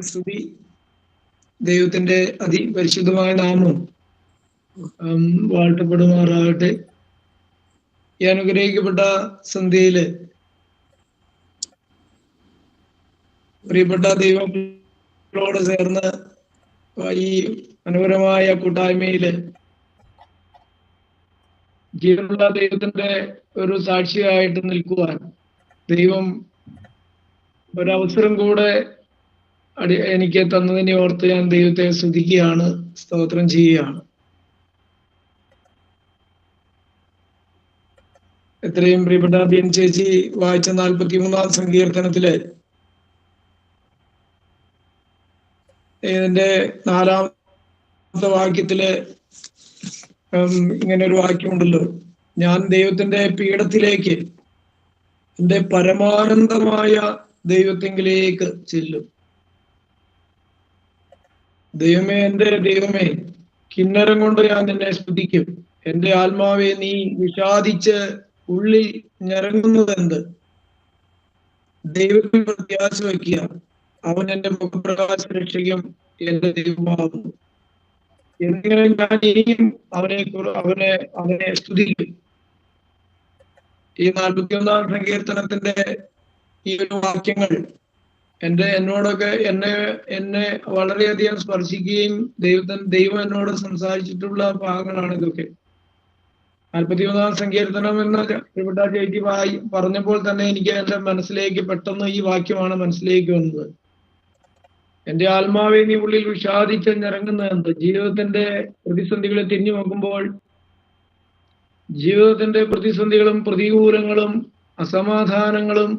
സ്തുതി. ദൈവത്തിന്റെ അതിപരിശുദ്ധമായ നാമം വാഴ്ത്തപ്പെടുമാറാകട്ടെ. ഈ അനുഗ്രഹിക്കപ്പെട്ട സന്ധ്യയില് പ്രിയപ്പെട്ട ദൈവങ്ങളോട് ചേർന്ന് ഈ മനോഹരമായ കൂട്ടായ്മയില് ജീവനുള്ള ദൈവത്തിന്റെ ഒരു സാക്ഷിയായിട്ട് നിൽക്കുവാൻ ദൈവം ഒരവസരം കൂടെ എനിക്ക് തന്നതിനെ ഓർത്ത് ഞാൻ ദൈവത്തെ സ്തുതിക്കുകയാണ്, സ്തോത്രം ചെയ്യുകയാണ്. എത്രയും പ്രിയപ്പെട്ട ബിൻ ചേച്ചി വായിച്ച 43-ാം സങ്കീർത്തനത്തില് ഇതിന്റെ 4-ാമത്തെ വാക്യത്തില് ഇങ്ങനെ ഒരു വാക്യമുണ്ടല്ലോ: ഞാൻ ദൈവത്തിന്റെ പീഠത്തിലേക്ക്, എന്റെ പരമാനന്ദമായ ദൈവത്തെങ്കിലേക്ക് ചെല്ലും. ദൈവമേ, എന്റെ ദൈവമേ, കിന്നരം കൊണ്ട് ഞാൻ നിന്നെ സ്തുതിക്കും. എന്റെ ആത്മാവെ, നീ വിഷാദിച്ച് ഉള്ളിൽ ഞരങ്ങുന്നതെന്ത്? ദൈവത്തിൽ പ്രത്യാശ വയ്ക്കുക, അവൻ എന്റെ മുഖപ്രകാശ രക്ഷയ്ക്കും എന്റെ ദൈവമാകുന്നു. എന്തെങ്കിലും ഞാൻ ഇനിയും അവനെ സ്തുതിക്കും. ഈ 41-ാം സങ്കീർത്തനത്തിന്റെ ഈ ഒരു വാക്യങ്ങൾ എന്നോടൊക്കെ എന്നെ വളരെയധികം സ്പർശിക്കുകയും ദൈവം എന്നോട് സംസാരിച്ചിട്ടുള്ള ഭാഗങ്ങളാണ് ഇതൊക്കെ. 41-ാം സങ്കീർത്തനം എന്ന ഇവിടെ ചേച്ചി പറഞ്ഞപ്പോൾ തന്നെ എനിക്ക് എന്റെ മനസ്സിലേക്ക് പെട്ടെന്ന് ഈ വാക്യമാണ് മനസ്സിലേക്ക് വന്നത്. എന്റെ ആത്മാവെ, നീ ഉള്ളിൽ വിഷാദിച്ച് നിറങ്ങുന്നത്. ജീവിതത്തിന്റെ പ്രതിസന്ധികളെ തിരിഞ്ഞു നോക്കുമ്പോൾ ജീവിതത്തിന്റെ പ്രതിസന്ധികളും പ്രതികൂലങ്ങളും അസമാധാനങ്ങളും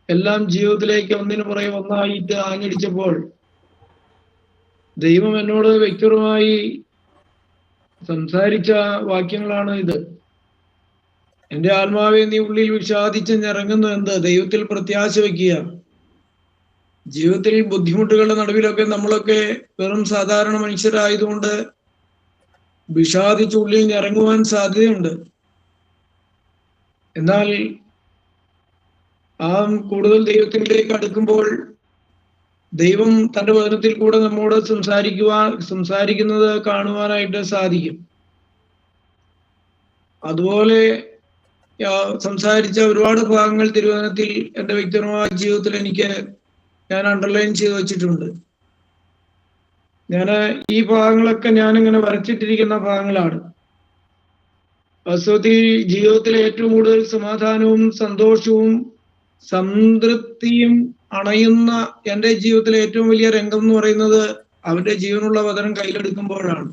എല്ലാം ജീവിതത്തിലേക്ക് ഒന്നിനു പുറകെ ഒന്നായിട്ട് ആഞ്ഞടിച്ചപ്പോൾ ദൈവം എന്നോട് വ്യക്തിപരമായി സംസാരിച്ച വാക്യങ്ങളാണ് ഇത്. എന്റെ ആത്മാവെ, നീ ഉള്ളിൽ വിഷാദിച്ച് നിറങ്ങുന്നത് എന്ത്? ദൈവത്തിൽ പ്രത്യാശ വയ്ക്കുക. ജീവിതത്തിൽ ബുദ്ധിമുട്ടുകളുടെ നടുവിലൊക്കെ നമ്മളൊക്കെ വെറും സാധാരണ മനുഷ്യരായതുകൊണ്ട് വിഷാദിച്ച് ഉള്ളിൽ നിറങ്ങുവാൻ സാധ്യതയുണ്ട്. എന്നാൽ കൂടുതൽ ദൈവത്തിലേക്ക് അടുക്കുമ്പോൾ ദൈവം തന്റെ വചനത്തിൽ കൂടെ നമ്മോട് സംസാരിക്കുന്നത് കാണുവാനായിട്ട് സാധിക്കും. അതുപോലെ സംസാരിച്ച ഒരുപാട് ഭാഗങ്ങൾ തിരുവചനത്തിൽ എൻ്റെ വ്യക്തിപരമായ ജീവിതത്തിൽ ഞാൻ അണ്ടർലൈൻ ചെയ്ത് വെച്ചിട്ടുണ്ട്. ഈ ഭാഗങ്ങളൊക്കെ ഞാനിങ്ങനെ വരച്ചിട്ടിരിക്കുന്ന ഭാഗങ്ങളാണ്. വാസ്തവത്തിൽ ജീവിതത്തിലെ ഏറ്റവും കൂടുതൽ സമാധാനവും സന്തോഷവും സംതൃപ്തിയും അണയുന്ന എൻ്റെ ജീവിതത്തിലെ ഏറ്റവും വലിയ രംഗം എന്ന് പറയുന്നത് അവന്റെ ജീവനുള്ള വചനം കയ്യിലെടുക്കുമ്പോഴാണ്.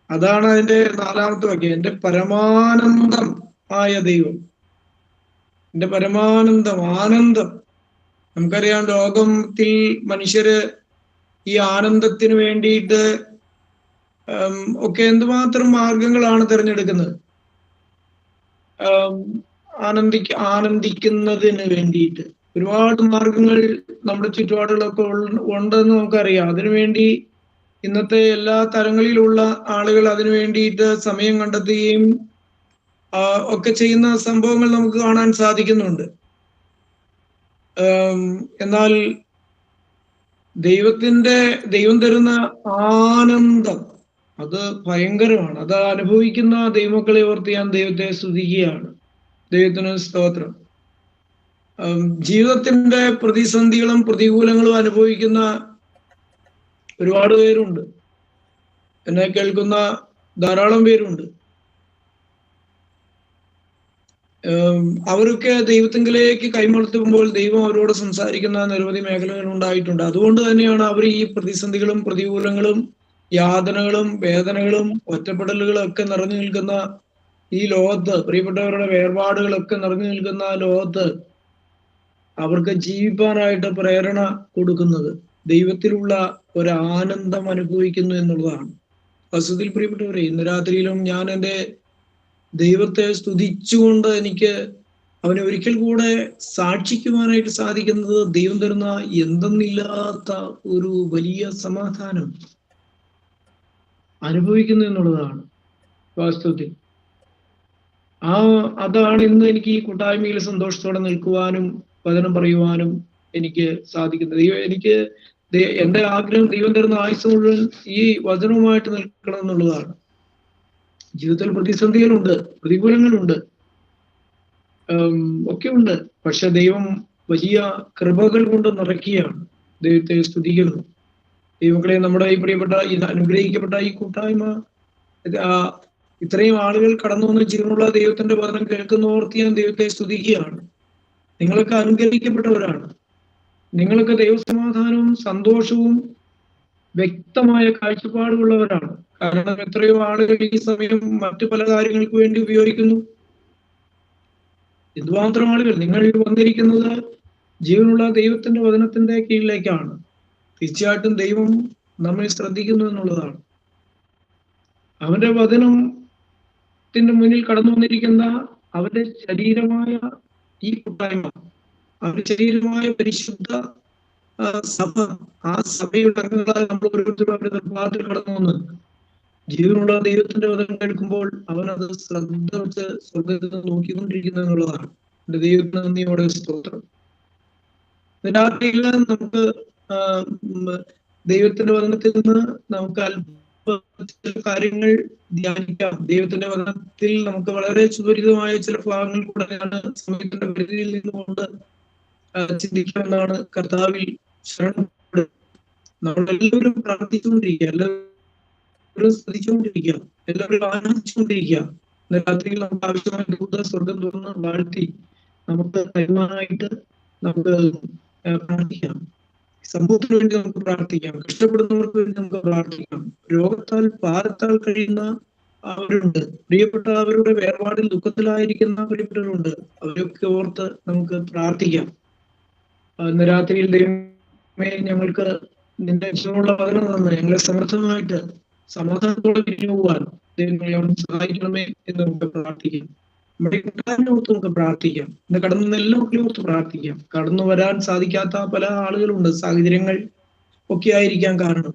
അതാണ് അതിന്റെ 4-ാമത്തെ വാക്യം. എന്റെ പരമാനന്ദം ആയ ദൈവം, എന്റെ പരമാനന്ദം, ആനന്ദം. നമുക്കറിയാം, ലോകത്തിൽ മനുഷ്യര് ഈ ആനന്ദത്തിന് വേണ്ടിയിട്ട് ഒക്കെ എന്തുമാത്രം മാർഗങ്ങളാണ് തിരഞ്ഞെടുക്കുന്നത്. ആനന്ദിക്കുന്നതിന് വേണ്ടിയിട്ട് ഒരുപാട് മാർഗങ്ങൾ നമ്മുടെ ചുറ്റുപാടുകളൊക്കെ ഉണ്ടെന്ന് നമുക്കറിയാം. അതിനുവേണ്ടി ഇന്നത്തെ എല്ലാ തലങ്ങളിലുള്ള ആളുകൾ അതിനു വേണ്ടിയിട്ട് സമയം കണ്ടെത്തുകയും ഒക്കെ ചെയ്യുന്ന സംഭവങ്ങൾ നമുക്ക് കാണാൻ സാധിക്കുന്നുണ്ട്. എന്നാൽ ദൈവം തരുന്ന ആനന്ദം അത് ഭയങ്കരമാണ്. അത് അനുഭവിക്കുന്ന ദൈവമക്കളെ ഓർത്ത് ഞാൻ ദൈവത്തെ സ്തുതിക്കുകയാണ്. ദൈവത്തിന് സ്തോത്രം. ജീവിതത്തിന്റെ പ്രതിസന്ധികളും പ്രതികൂലങ്ങളും അനുഭവിക്കുന്ന ഒരുപാട് പേരുണ്ട്. എന്നെ കേൾക്കുന്ന ധാരാളം പേരുണ്ട്. അവരൊക്കെ ദൈവത്തിങ്കിലേക്ക് കൈമർത്തുമ്പോൾ ദൈവം അവരോട് സംസാരിക്കുന്ന നിരവധി മേഖലകൾ ഉണ്ടായിട്ടുണ്ട്. അതുകൊണ്ട് തന്നെയാണ് അവർ ഈ പ്രതിസന്ധികളും പ്രതികൂലങ്ങളും യാതനകളും വേദനകളും ഒറ്റപ്പെടലുകളും ഒക്കെ നിറഞ്ഞു നിൽക്കുന്ന ഈ ലോകത്ത്, പ്രിയപ്പെട്ടവരുടെ വേർപാടുകളൊക്കെ നിറഞ്ഞു നിൽക്കുന്ന ലോകത്ത് അവർക്ക് ജീവിക്കാനായിട്ട് പ്രേരണ കൊടുക്കുന്നത്. ദൈവത്തിലുള്ള ഒരു ആനന്ദം അനുഭവിക്കുന്നു എന്നുള്ളതാണ്. വസ്തുതയിൽ പ്രിയപ്പെട്ടവരെ, ഇന്ന് രാത്രിയിലും ഞാൻ എൻ്റെ ദൈവത്തെ സ്തുതിച്ചുകൊണ്ട് എനിക്ക് അവനെ ഒരിക്കൽ കൂടെ സാക്ഷിക്കുവാനായിട്ട് സാധിക്കുന്നത് ദൈവം തരുന്ന എന്തെന്നില്ലാത്ത ഒരു വലിയ സമാധാനം അനുഭവിക്കുന്നു എന്നുള്ളതാണ് വാസ്തവത്തിൽ. അതാണ് ഇന്ന് എനിക്ക് ഈ കൂട്ടായ്മയിൽ സന്തോഷത്തോടെ നിൽക്കുവാനും വചനം പറയുവാനും എനിക്ക് സാധിക്കുന്നത്. എനിക്ക് എന്റെ ആഗ്രഹം ദൈവം തരുന്ന ആയുസ് മുഴുവൻ ഈ വചനവുമായിട്ട് നിൽക്കണം എന്നുള്ളതാണ്. ജീവിതത്തിൽ പ്രതിസന്ധികളുണ്ട്, പ്രതികൂലങ്ങളുണ്ട്, ഒക്കെ ഉണ്ട്. പക്ഷെ ദൈവം വലിയ കൃപകൾ കൊണ്ട് നിറയ്ക്കുകയാണ്. ദൈവത്തെ സ്തുതിക്കുന്നു. ദൈവങ്ങളെ, നമ്മുടെ ഈ പ്രിയപ്പെട്ട അനുഗ്രഹിക്കപ്പെട്ട ഈ കൂട്ടായ്മ ഇത്രയും ആളുകൾ കടന്നു വന്ന് ജീവനുള്ള ദൈവത്തിന്റെ വചനം കേൾക്കുന്നോർത്ത് ഞാൻ ദൈവത്തെ സ്തുതിക്കുകയാണ്. നിങ്ങളൊക്കെ അനുഗ്രഹിക്കപ്പെട്ടവരാണ്. നിങ്ങൾക്ക് ദൈവസമാധാനവും സന്തോഷവും വ്യക്തമായ കാഴ്ചപ്പാടുള്ളവരാണ്. കാരണം എത്രയോ ആളുകൾ ഈ സമയം മറ്റു പല കാര്യങ്ങൾക്ക് വേണ്ടി ഉപയോഗിക്കുന്നു. എന്തുമാത്രം ആളുകൾ! നിങ്ങൾ വന്നിരിക്കുന്നത് ജീവനുള്ള ദൈവത്തിന്റെ വചനത്തിന്റെ കീഴിലേക്കാണ്. തീർച്ചയായിട്ടും ദൈവം നമ്മെ ശ്രദ്ധിക്കുന്നു എന്നുള്ളതാണ്. അവന്റെ വചനത്തിന്റെ മുന്നിൽ കടന്നു വന്നിരിക്കുന്ന അവന്റെ ശരീരമായ ഈ കൂട്ടായ്മ, അവന്റെ ശരീരമായ പരിശുദ്ധ സഭ, ആ സഭയുടെ അംഗങ്ങളാൽ നമ്മൾ ഓരോരുത്തരും അവരുടെ നിർഭാഗത്തിൽ കടന്നു വന്ന് ജീവനുള്ള ദൈവത്തിന്റെ വചനം കേൾക്കുമ്പോൾ അവനത് ശ്രദ്ധ വെച്ച് സ്വർഗത്തിൽ നിന്ന് നോക്കിക്കൊണ്ടിരിക്കുന്നു എന്നുള്ളതാണ്. എന്റെ ദൈവത്തിന് നന്ദിയോടെ സ്തോത്രം. രാത്രിയിൽ നമുക്ക് ദൈവത്തിന്റെ വചനത്തിൽ നിന്ന് നമുക്ക് അല്പ കാര്യങ്ങൾ ധ്യാനിക്കാം. ദൈവത്തിന്റെ വചനത്തിൽ നമുക്ക് വളരെ സുപരിതമായ ചില ഭാഗങ്ങൾ കൂടെയാണ് സമയത്തിന്റെ പരിധിയിൽ നിന്നുകൊണ്ട് ചിന്തിക്കാമെന്നാണ് കർത്താവിൽ ശരണപ്പെടുക. നമ്മളെല്ലാവരും പ്രാർത്ഥിച്ചുകൊണ്ടിരിക്കുക, എല്ലാവരും സ്തുതിച്ചുകൊണ്ടിരിക്കുക, എല്ലാവരും ആരാധിച്ചുകൊണ്ടിരിക്കുക. രാത്രിയിൽ നമുക്ക് ആവശ്യമായ ദൂത സ്വർഗം തുറന്ന് വാഴ്ത്തി നമുക്ക് കൈമാറായിട്ട് നമുക്ക് പ്രാർത്ഥിക്കാം. സമൂഹത്തിന് വേണ്ടി നമുക്ക് പ്രാർത്ഥിക്കാം. കഷ്ടപ്പെടുന്നവർക്ക് വേണ്ടി നമുക്ക് പ്രാർത്ഥിക്കാം. രോഗത്താൽ ഭാരത്താൽ കഴിയുന്ന അവരുണ്ട്. പ്രിയപ്പെട്ട അവരുടെ വേർപാടിൽ ദുഃഖത്തിലായിരിക്കുന്ന പ്രിയപ്പെട്ടവരുണ്ട്. അവരൊക്കെ ഓർത്ത് നമുക്ക് പ്രാർത്ഥിക്കാം. ഇന്ന് രാത്രിയിൽ ദൈവമേ, ഞങ്ങൾക്ക് നിന്റെ ഇഷ്ടമുള്ള വചനം തന്ന് ഞങ്ങളെ സമർത്ഥമായിട്ട് സമാധാനത്തോടെ പിരിഞ്ഞു പോകാൻ ദൈവം സഹായിക്കണമേ എന്ന് നമുക്ക് പ്രാർത്ഥിക്കാം. നമ്മുടെ കൂട്ടുകാരനെ ഓർത്ത് നമുക്ക് പ്രാർത്ഥിക്കാം. ഇന്ന് കടന്നു എല്ലാവരെയും ഓർത്ത് പ്രാർത്ഥിക്കാം. കടന്നു വരാൻ സാധിക്കാത്ത പല ആളുകളുണ്ട്. സാഹചര്യങ്ങൾ ഒക്കെ ആയിരിക്കാം കാരണം.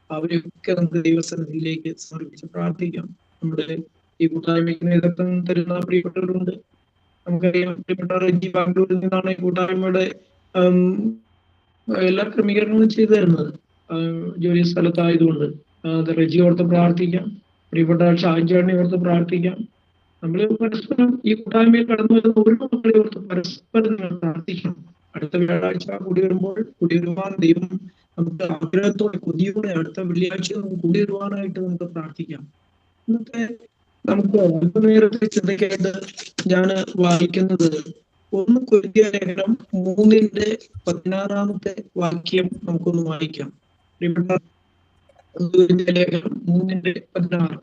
അവരെയൊക്കെ നമുക്ക് ദൈവസന്നിധിയിലേക്ക് സമർപ്പിച്ച് പ്രാർത്ഥിക്കാം. നമ്മുടെ ഈ കൂട്ടായ്മയ്ക്ക് നേതൃത്വം തരുന്ന പ്രിയപ്പെട്ടവരുണ്ട്. നമുക്കറിയാം, പ്രിയപ്പെട്ട റെജി ബാംഗ്ലൂരിൽ നിന്നാണ് ഈ കൂട്ടായ്മയുടെ എല്ലാ ക്രമീകരണങ്ങളും ചെയ്തു തരുന്നത്. ജോലി സ്ഥലത്തായതുകൊണ്ട് റെജി ഓർത്ത് പ്രാർത്ഥിക്കാം. പ്രിയപ്പെട്ട ഷാജാനെ ഓർത്ത് പ്രാർത്ഥിക്കാം. നമ്മൾ പരസ്പരം ഈ കൂട്ടായ്മയിൽ കടന്നു വരുന്ന ഓരോ മക്കളെ ഓർത്ത് പരസ്പരം നിങ്ങൾ പ്രാർത്ഥിക്കണം. അടുത്ത വ്യാഴാഴ്ച കൂടി വരുവാൻ ദൈവം നമുക്ക് ആഗ്രഹത്തോടെ, കൊതിയോടെ അടുത്ത വെള്ളിയാഴ്ച നമുക്ക് കൂടി വരുവാനായിട്ട് നമുക്ക് പ്രാർത്ഥിക്കാം. ഇന്നത്തെ നമുക്ക് അല്പനേരത്തെ ചിന്തയ്ക്കായിട്ട് ഞാൻ വായിക്കുന്നത് 1 കൊരിന്ത്യർ ലേഖനം 3:16 വാക്യം നമുക്കൊന്ന് വായിക്കാം. 1 കൊരിന്ത്യർ ലേഖനം 3:16.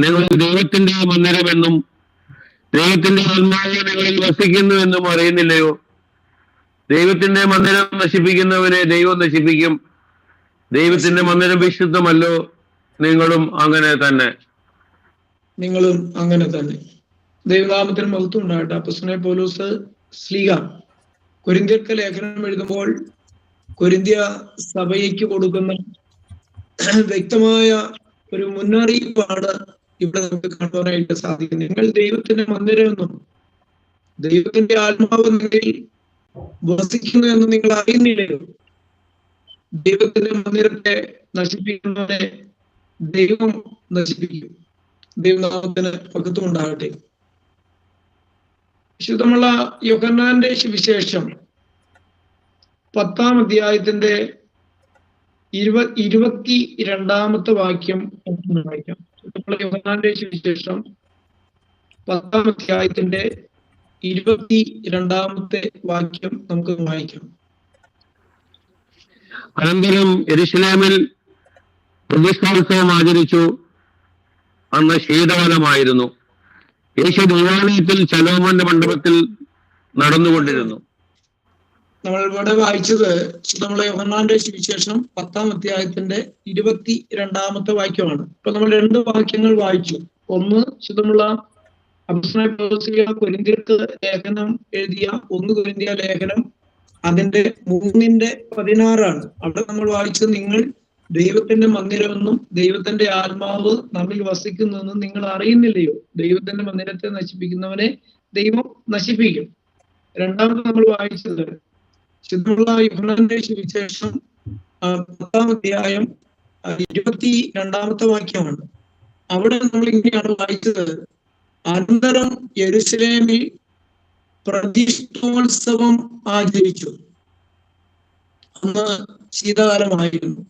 നിങ്ങൾ ദൈവത്തിന്റെ മന്ദിരമെന്നും ദൈവത്തിന്റെ ആത്മാവ് നിങ്ങളിൽ വസിക്കുന്നുവെന്നും അറിയുന്നില്ലയോ? ദൈവത്തിന്റെ മന്ദിരം നശിപ്പിക്കുന്നവനെ ദൈവം നശിപ്പിക്കും. ദൈവത്തിന്റെ മന്ദിരം വിശുദ്ധമല്ലോ? നിങ്ങളും അങ്ങനെ തന്നെ. ദൈവനാമത്തിന് മഹത്വം ഉണ്ടാകട്ടെ. അപ്പോസ്തലനായ പൗലോസ് ശ്ലീഹ കൊരിന്ത്യർക്ക് ലേഖനം എഴുതുമ്പോൾ കൊരിന്ത്യ സഭയ്ക്ക് കൊടുക്കുന്ന വ്യക്തമായ ഒരു മുന്നറിയിപ്പാണ് ഇവിടെ നമുക്ക് കാണുവാനായിട്ട് സാധിക്കുന്നത്. നിങ്ങൾ ദൈവത്തിന്റെ മന്ദിരമെന്നും ദൈവത്തിന്റെ ആത്മാവ് നിങ്ങളിൽ വസിക്കുന്നു എന്ന് നിങ്ങൾ അറിയുന്നില്ലയോ? ദൈവത്തിന്റെ മന്ദിരത്തെ നശിപ്പിക്കുന്നവരെ ദൈവം നശിപ്പിക്കും. ദൈവനാമത്തിന് മഹത്വം ഉണ്ടാകട്ടെ. വിശുദ്ധമുള്ള യോഹന്നാന്റെ സുവിശേഷം 10-ാം അധ്യായത്തിന്റെ 22 വാക്യം വായിക്കാം. യോഹന്നാന്റെ സുവിശേഷം 10-ാം അധ്യായത്തിന്റെ 22 വാക്യം നമുക്ക് വായിക്കാം. അനന്തരം യെരൂശലേമിൽ പ്രതിഷ്ഠോത്സവം ആചരിച്ചു. അന്ന് ശീതകാലമായിരുന്നു. യേശു ദേവാലയത്തിൽ ശലോമോന്റെ മണ്ഡപത്തിൽ നടന്നുകൊണ്ടിരുന്നു. നമ്മൾ ഇവിടെ വായിച്ചത് നമ്മളെ യോഹന്നാന്റെ സുവിശേഷം 10-ാം അധ്യായത്തിന്റെ 22 വാക്യമാണ്. ഇപ്പൊ നമ്മൾ 2 വാക്യങ്ങൾ വായിച്ചു. ഒന്ന് ശുദ്ധമുള്ള അപ്പോസ്തലനായ പൗലോസ് കൊരിന്ത്യർക്ക് ലേഖനം എഴുതിയ 1 കൊരിന്ത്യ ലേഖനം അതിന്റെ 3:16. അവിടെ നമ്മൾ വായിച്ചത് നിങ്ങൾ ദൈവത്തിന്റെ മന്ദിരമെന്നും ദൈവത്തിന്റെ ആത്മാവ് നമ്മിൽ വസിക്കുന്നെന്നും നിങ്ങൾ അറിയുന്നില്ലയോ? ദൈവത്തിന്റെ മന്ദിരത്തെ നശിപ്പിക്കുന്നവനെ ദൈവം നശിപ്പിക്കും. രണ്ടാമത് നമ്മൾ വായിച്ചത് ശുദ്ധമുള്ള യോഹന്നാന്റെ സുവിശേഷം 10-ാം അധ്യായം 22-ാമത്തെ വാക്യമാണ്. അവിടെ നമ്മൾ ഇങ്ങനെയാണ് വായിച്ചത്: അനന്തരം യെരുശലേമിൽ പ്രതിഷ്ഠോത്സവം ആചരിച്ചു. അന്ന് ശീതകാലമായിരുന്നു.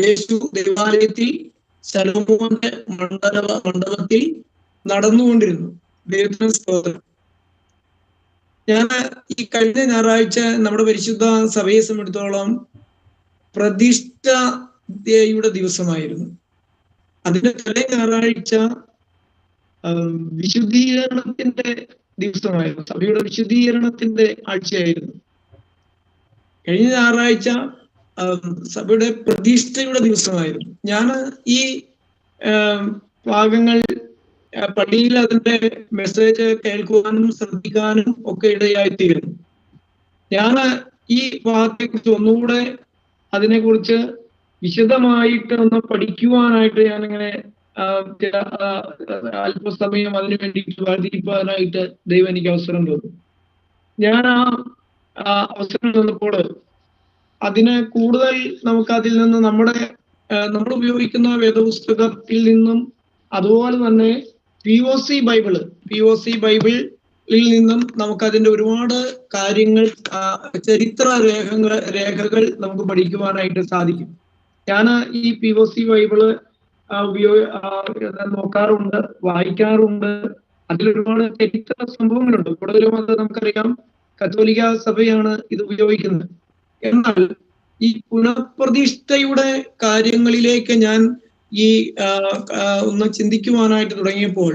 യേശു ദേവാലയത്തിൽ ശലോമോന്റെ മണ്ഡപത്തിൽ നടന്നുകൊണ്ടിരുന്നു. ദൈവത്തിന് സ്തോത്രം. ഞാൻ ഈ കഴിഞ്ഞ ഞായറാഴ്ച നമ്മുടെ പരിശുദ്ധ സഭയെ സംബന്ധിച്ചിടത്തോളം പ്രതിഷ്ഠയുടെ ദിവസമായിരുന്നു. അതിന്റെ തലേ ഞായറാഴ്ച വിശുദ്ധീകരണത്തിന്റെ ദിവസമായിരുന്നു. സഭയുടെ വിശുദ്ധീകരണത്തിന്റെ ആഴ്ചയായിരുന്നു. കഴിഞ്ഞ ഞായറാഴ്ച സഭയുടെ പ്രതിഷ്ഠയുടെ ദിവസമായിരുന്നു. ഞാൻ ഈ ഭാഗങ്ങൾ പള്ളിയിൽ അതിന്റെ മെസ്സേജ് കേൾക്കുവാനും ശ്രദ്ധിക്കാനും ഒക്കെ ഇടയായിത്തീരുന്നു. ഞാൻ ഈ ഭാഗത്തെക്കുറിച്ച് ഒന്നുകൂടെ അതിനെക്കുറിച്ച് വിശദമായിട്ട് ഒന്ന് പഠിക്കുവാനായിട്ട് ഞാനിങ്ങനെ അല്പസമയം അതിനു വേണ്ടിയിട്ട് വർദ്ധിപ്പിക്കാനായിട്ട് ദൈവം എനിക്ക് അവസരം തന്നു. ഞാൻ ആ അവസരം തന്നപ്പോൾ അതിന് കൂടുതൽ നമുക്ക് അതിൽ നിന്ന് നമ്മൾ ഉപയോഗിക്കുന്ന വേദപുസ്തകത്തിൽ നിന്നും അതുപോലെ തന്നെ POC ബൈബിളിൽ നിന്നും നമുക്കതിൻ്റെ ഒരുപാട് കാര്യങ്ങൾ, ചരിത്ര രേഖകൾ നമുക്ക് പഠിക്കുവാനായിട്ട് സാധിക്കും. ഞാൻ ഈ POC ബൈബിള് നോക്കാറുണ്ട്, വായിക്കാറുണ്ട്. അതിലൊരുപാട് ചരിത്ര സംഭവങ്ങളുണ്ട്. കൂടുതലും അത് നമുക്കറിയാം കത്തോലിക്ക സഭയാണ് ഇത് ഉപയോഗിക്കുന്നത്. എന്നാൽ ഈ പുനഃപ്രതിഷ്ഠയുടെ കാര്യങ്ങളിലേക്ക് ഞാൻ ഈ ഒന്ന് ചിന്തിക്കുവാനായിട്ട് തുടങ്ങിയപ്പോൾ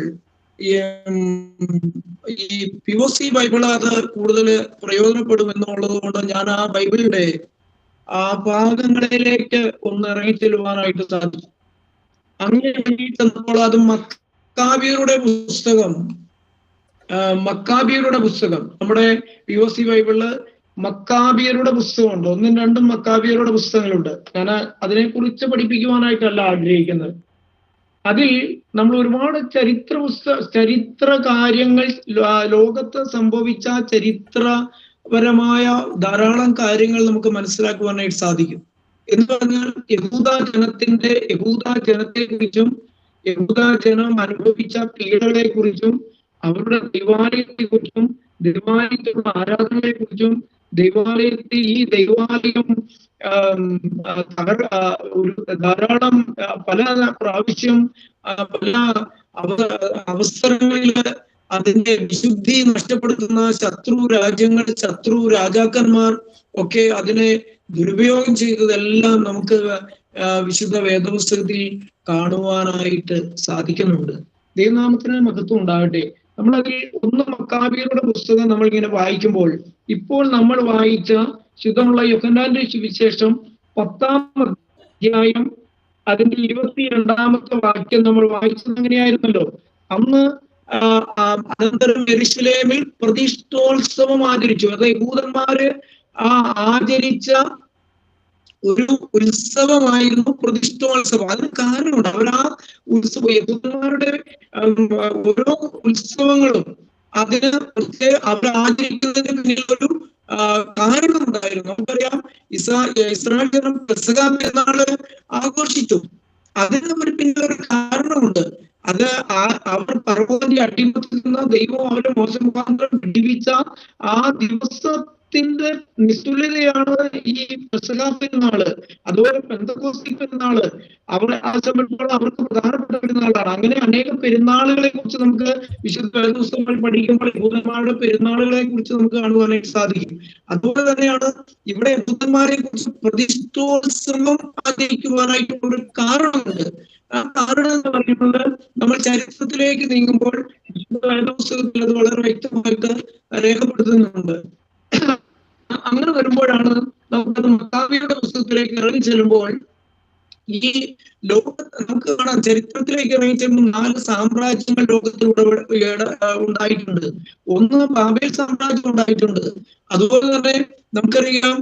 ഈ POC ബൈബിൾ അത് കൂടുതൽ പ്രയോജനപ്പെടും എന്നുള്ളത് കൊണ്ട് ഞാൻ ആ ബൈബിളിന്റെ ആ ഭാഗങ്ങളിലേക്ക് ഒന്ന് ഇറങ്ങിച്ചെല്ലുവാനായിട്ട് സാധിച്ചു. അങ്ങനെ ചെന്നപ്പോൾ അത് മക്കാബിയരുടെ പുസ്തകം നമ്മുടെ POC ബൈബിളില് മക്കാബിയരുടെ പുസ്തകമുണ്ട്. 1-2 മക്കാബിയരുടെ പുസ്തകങ്ങളുണ്ട്. ഞാൻ അതിനെക്കുറിച്ച് പഠിപ്പിക്കുവാനായിട്ടല്ല ആഗ്രഹിക്കുന്നത്. അതിൽ നമ്മൾ ഒരുപാട് ചരിത്ര കാര്യങ്ങൾ, ലോകത്ത് സംഭവിച്ച ചരിത്രപരമായ ധാരാളം കാര്യങ്ങൾ നമുക്ക് മനസ്സിലാക്കുവാനായിട്ട് സാധിക്കും. എന്ന് പറഞ്ഞാൽ യഹൂദ ജനത്തെ കുറിച്ചും യഹൂദ ജനം അനുഭവിച്ച പീഡകളെ കുറിച്ചും അവരുടെ ദൈവാലയത്തെ കുറിച്ചും ദൈവാലയത്തിലുള്ള ആരാധനയെ കുറിച്ചും ഈ ദൈവാലയം ധാരാളം പല പ്രാവശ്യം പല അവസരങ്ങളിൽ അതിന്റെ വിശുദ്ധി നഷ്ടപ്പെടുത്തുന്ന ശത്രു രാജാക്കന്മാർ ഒക്കെ അതിനെ ദുരുപയോഗം ചെയ്തതെല്ലാം നമുക്ക് വിശുദ്ധ വേദപുസ്തകത്തിൽ കാണുവാനായിട്ട് സാധിക്കുന്നുണ്ട്. ദൈവനാമത്തിന് മഹത്വം ഉണ്ടാകട്ടെ. നമ്മളതിൽ 1 മക്കാബിയരുടെ പുസ്തകം നമ്മൾ ഇങ്ങനെ വായിക്കുമ്പോൾ, ഇപ്പോൾ നമ്മൾ വായിച്ച ശുദ്ധമുള്ള യോഹന്നാന്റെ സുവിശേഷം 10-ാം അധ്യായം അതിന്റെ 22-ാമത്തെ വാക്യം നമ്മൾ വായിച്ചത് എങ്ങനെയായിരുന്നല്ലോ? അന്ന് അനന്തരം യെരുശലേമിൽ പ്രതിഷ്ഠോത്സവം ആചരിച്ചു. അത് യഹൂദന്മാര് ആചരിച്ച ഒരു ഉത്സവമായിരുന്നു പ്രതിഷ്ഠോത്സവം. അതിന് കാരണമുണ്ട്. യഹൂദന്മാരുടെ ഓരോ ഉത്സവങ്ങളും അതിന് അവർ ആചരിക്കുന്നതിന് പിന്നിലൊരു കാരണമുണ്ടായിരുന്നു. നമുക്കറിയാം, ഇസ്രായേൽ ജനം പെസഹ പെരുന്നാള് ആഘോഷിച്ചു. അതിന് ഒരു പിന്നിലൊരു കാരണമുണ്ട്. അത് അവർ പർവ്വതത്തിന്റെ അടിമത്തിൽ നിന്ന് ദൈവം അവരെ മോശ മുഖാന്തരം വിടുവിച്ച ആ ദിവസത്തിന്റെ നിസ്തുല്യതയാണ് ഈ പെസഹ പെരുന്നാള്. അതുപോലെ പെന്തക്കോസ്തി പെരുന്നാള് അവരെ സംബന്ധിച്ചോളം അവർക്ക് പ്രധാനപ്പെട്ട പെരുന്നാളാണ്. അങ്ങനെ അനേകം പെരുന്നാളുകളെ കുറിച്ച് നമുക്ക് വിശുദ്ധ വേദപുസ്തകങ്ങൾ പഠിക്കുമ്പോൾ യഹൂദന്മാരുടെ പെരുന്നാളുകളെ കുറിച്ച് നമുക്ക് കാണുവാനായിട്ട് സാധിക്കും. അതുപോലെ തന്നെയാണ് ഇവിടെ യഹൂദന്മാരെ കുറിച്ച് പ്രതിഷ്ഠോത്സവം ആചരിക്കുവാനായിട്ടുള്ള ഒരു കാരണമുണ്ട്. ആ കാരണം എന്ന് പറയുന്നത് നമ്മൾ ചരിത്രത്തിലേക്ക് നീങ്ങുമ്പോൾ വിശുദ്ധ വേദപുസ്തകത്തിൽ അത് വളരെ വ്യക്തമായിട്ട് രേഖപ്പെടുത്തുന്നുണ്ട്. അങ്ങനെ വരുമ്പോഴാണ് നമുക്കത് മക്കാബിയുടെ പുസ്തകത്തിലേക്ക് ഇറങ്ങി ചെല്ലുമ്പോൾ ഈ നമുക്ക് കാണാം, ചരിത്രത്തിലേക്ക് ഇറങ്ങി ചെല്ലുമ്പോൾ 4 സാമ്രാജ്യങ്ങൾ ലോകത്തിലൂടെ ഉണ്ടായിട്ടുണ്ട്. ഒന്ന് ബാബേൽ സാമ്രാജ്യം ഉണ്ടായിട്ടുണ്ട്. അതുപോലെ തന്നെ നമുക്കറിയാം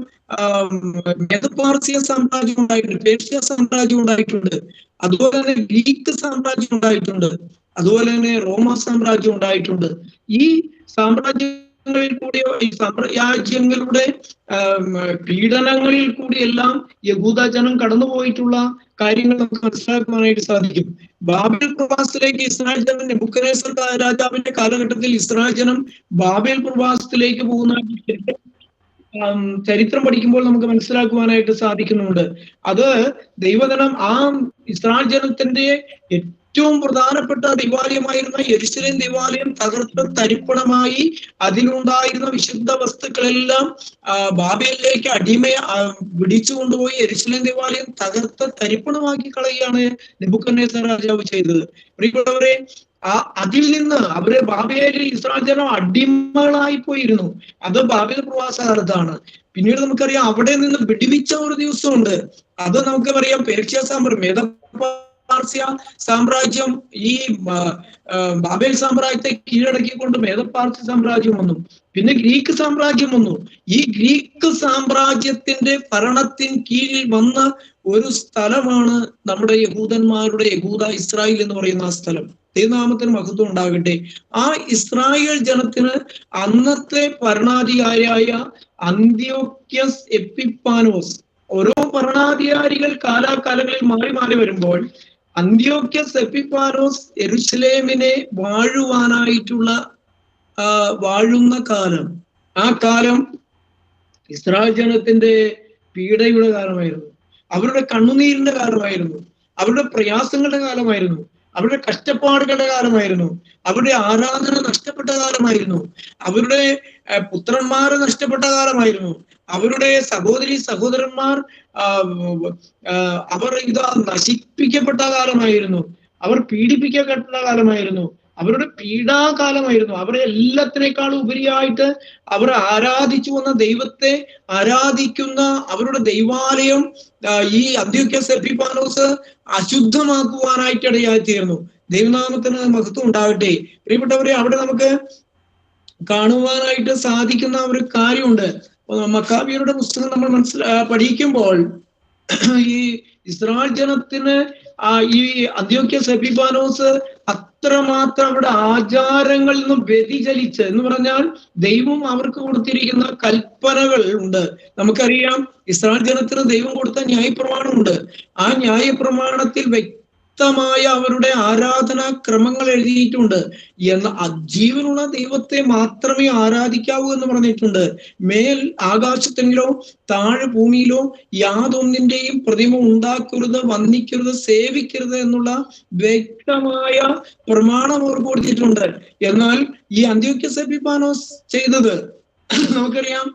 മെദപാർസിയ സാമ്രാജ്യം ഉണ്ടായിട്ടുണ്ട്, പേർഷ്യ സാമ്രാജ്യം ഉണ്ടായിട്ടുണ്ട്. അതുപോലെ തന്നെ ഗ്രീക്ക് സാമ്രാജ്യം ഉണ്ടായിട്ടുണ്ട്. അതുപോലെ തന്നെ റോമ സാമ്രാജ്യം ഉണ്ടായിട്ടുണ്ട്. ഈ സാമ്രാജ്യം കൂടിയോ ഈ സാമ്രാജ്യങ്ങളുടെ പീഡനങ്ങളിൽ കൂടിയെല്ലാം യഹൂദജനം കടന്നുപോയിട്ടുള്ള കാര്യങ്ങൾ നമുക്ക് മനസ്സിലാക്കുവാനായിട്ട് സാധിക്കും. ബാബേൽ പ്രവാസത്തിലേക്ക് ഇസ്രായേൽ ജനം, നെബൂഖദ്നേസർ രാജാവിന്റെ കാലഘട്ടത്തിൽ ഇസ്രായേൽ ജനം ബാബേൽ പ്രവാസത്തിലേക്ക് പോകുന്ന ചരിത്രം പഠിക്കുമ്പോൾ നമുക്ക് മനസ്സിലാക്കുവാനായിട്ട് സാധിക്കുന്നുണ്ട്. അത് ദൈവജനം ആ ഇസ്രായേൽ ജനത്തിന്റെ ഏറ്റവും പ്രധാനപ്പെട്ട ദേവാലയമായിരുന്ന യെരുശലേം ദേവാലയം തകർത്ത് തരിപ്പണമായി അതിലുണ്ടായിരുന്ന വിശുദ്ധ വസ്തുക്കളെല്ലാം ബാബേലിലേക്ക് പിടിച്ചു കൊണ്ടുപോയി യെരുശലേം ദേവാലയം തകർത്ത് തരിപ്പണമാക്കി കളയുകയാണ് നെബൂഖദ്നേസർ രാജാവ് ചെയ്തത്. പ്രിയപ്പെട്ടവരെ, അതിൽ നിന്ന് അവര് ബാബേലിൽ ഇസ്രായേൽ ജനം അടിമകളായി പോയിരുന്നു. അത് ബാബേൽ പ്രവാസ കാലത്താണ്. പിന്നീട് നമുക്കറിയാം അവിടെ നിന്ന് വിടുവിച്ച ഒരു ദിവസമുണ്ട്. അത് നമുക്ക് പറയാം പേർഷ്യ പാർസ്യ സാമ്രാജ്യം ഈ ബാബേൽ സാമ്രാജ്യത്തെ കീഴടക്കിക്കൊണ്ട് മേദപാർസ്യ സാമ്രാജ്യം വന്നു. പിന്നെ ഗ്രീക്ക് സാമ്രാജ്യം വന്നു. ഈ ഗ്രീക്ക് സാമ്രാജ്യത്തിന്റെ ഭരണത്തിന് കീഴിൽ വന്ന ഒരു സ്ഥലമാണ് നമ്മുടെ യഹൂദന്മാരുടെ ഇസ്രായേൽ എന്ന് പറയുന്ന ആ സ്ഥലം. ദൈവനാമത്തിന് മഹത്വം ഉണ്ടാകട്ടെ. ആ ഇസ്രായേൽ ജനത്തിന് അന്നത്തെ ഭരണാധികാരിയായ അന്ത്യോക്യസ് എപ്പിഫാനോസ്, ഓരോ ഭരണാധികാരികൾ കാലാകാലങ്ങളിൽ മാറി മാറി വരുമ്പോൾ അന്ത്യോക്യസ് എപ്പിഫാനോസ് യെരുശലേമിനെ വാഴുന്ന കാലം, ആ കാലം ഇസ്രായേൽ ജനത്തിന്റെ പീഡയുടെ കാലമായിരുന്നു. അവരുടെ കണ്ണുനീരിന്റെ കാലമായിരുന്നു. അവരുടെ പ്രയാസങ്ങളുടെ കാലമായിരുന്നു. അവരുടെ കഷ്ടപ്പാടുകളുടെ കാലമായിരുന്നു. അവരുടെ ആരാധന നഷ്ടപ്പെട്ട കാലമായിരുന്നു. അവരുടെ പുത്രന്മാര് നഷ്ടപ്പെട്ട കാലമായിരുന്നു. അവരുടെ സഹോദരന്മാർ അവർ നശിപ്പിക്കപ്പെട്ട കാലമായിരുന്നു. അവർ പീഡിപ്പിക്കപ്പെട്ട കാലമായിരുന്നു. അവരുടെ പീഡാകാലമായിരുന്നു. അവരെ എല്ലാത്തിനേക്കാളും ഉപരിയായിട്ട് അവർ ആരാധിച്ചു വന്ന ദൈവത്തെ ആരാധിക്കുന്ന അവരുടെ ദൈവാലയം ഈ അന്ത്യോക്യസ് എപ്പിഫാനോസ് അശുദ്ധമാക്കുവാനായിട്ട് ഇടയായി തീർന്നു. ദൈവനാമത്തിന് മഹത്വം ഉണ്ടാകട്ടെ. പ്രിയപ്പെട്ടവരെ, അവിടെ നമുക്ക് കാണുവാനായിട്ട് സാധിക്കുന്ന ഒരു കാര്യമുണ്ട്. മക്കാബിയരുടെ പുസ്തകം നമ്മൾ പഠിക്കുമ്പോൾ ഈ ഇസ്രായേൽ ജനത്തിന് ഈ അന്ത്യോക്യസ് എപ്പിഫാനോസ് അത്രമാത്രം അവിടെ ആചാരങ്ങളിൽ നിന്നും വ്യതിചലിച്ച് എന്ന് പറഞ്ഞാൽ ദൈവം അവർക്ക് കൊടുത്തിരിക്കുന്ന കൽപ്പനകൾ ഉണ്ട്. നമുക്കറിയാം ഇസ്രായേൽ ജനത്തിന് ദൈവം കൊടുത്ത ന്യായപ്രമാണമുണ്ട്. ആ ന്യായപ്രമാണത്തിൽ വ്യക്തമായ അവരുടെ ആരാധനാ ക്രമങ്ങൾ എഴുതിയിട്ടുണ്ട്. ജീവനുള്ള ദൈവത്തെ മാത്രമേ ആരാധിക്കാവൂ എന്ന് പറഞ്ഞിട്ടുണ്ട്. മേൽ ആകാശത്തെങ്കിലോ താഴെ ഭൂമിയിലോ യാതൊന്നിന്റെയും പ്രതിമ ഉണ്ടാക്കരുത്, വന്ദിക്കരുത്, സേവിക്കരുത് എന്നുള്ള വ്യക്തമായ പ്രമാണം അവർ കൊടുത്തിട്ടുണ്ട്. എന്നാൽ ഈ അന്ത്യോക്യസ് എപ്പിഫാനോസ് ചെയ്തത് നമുക്കറിയാം.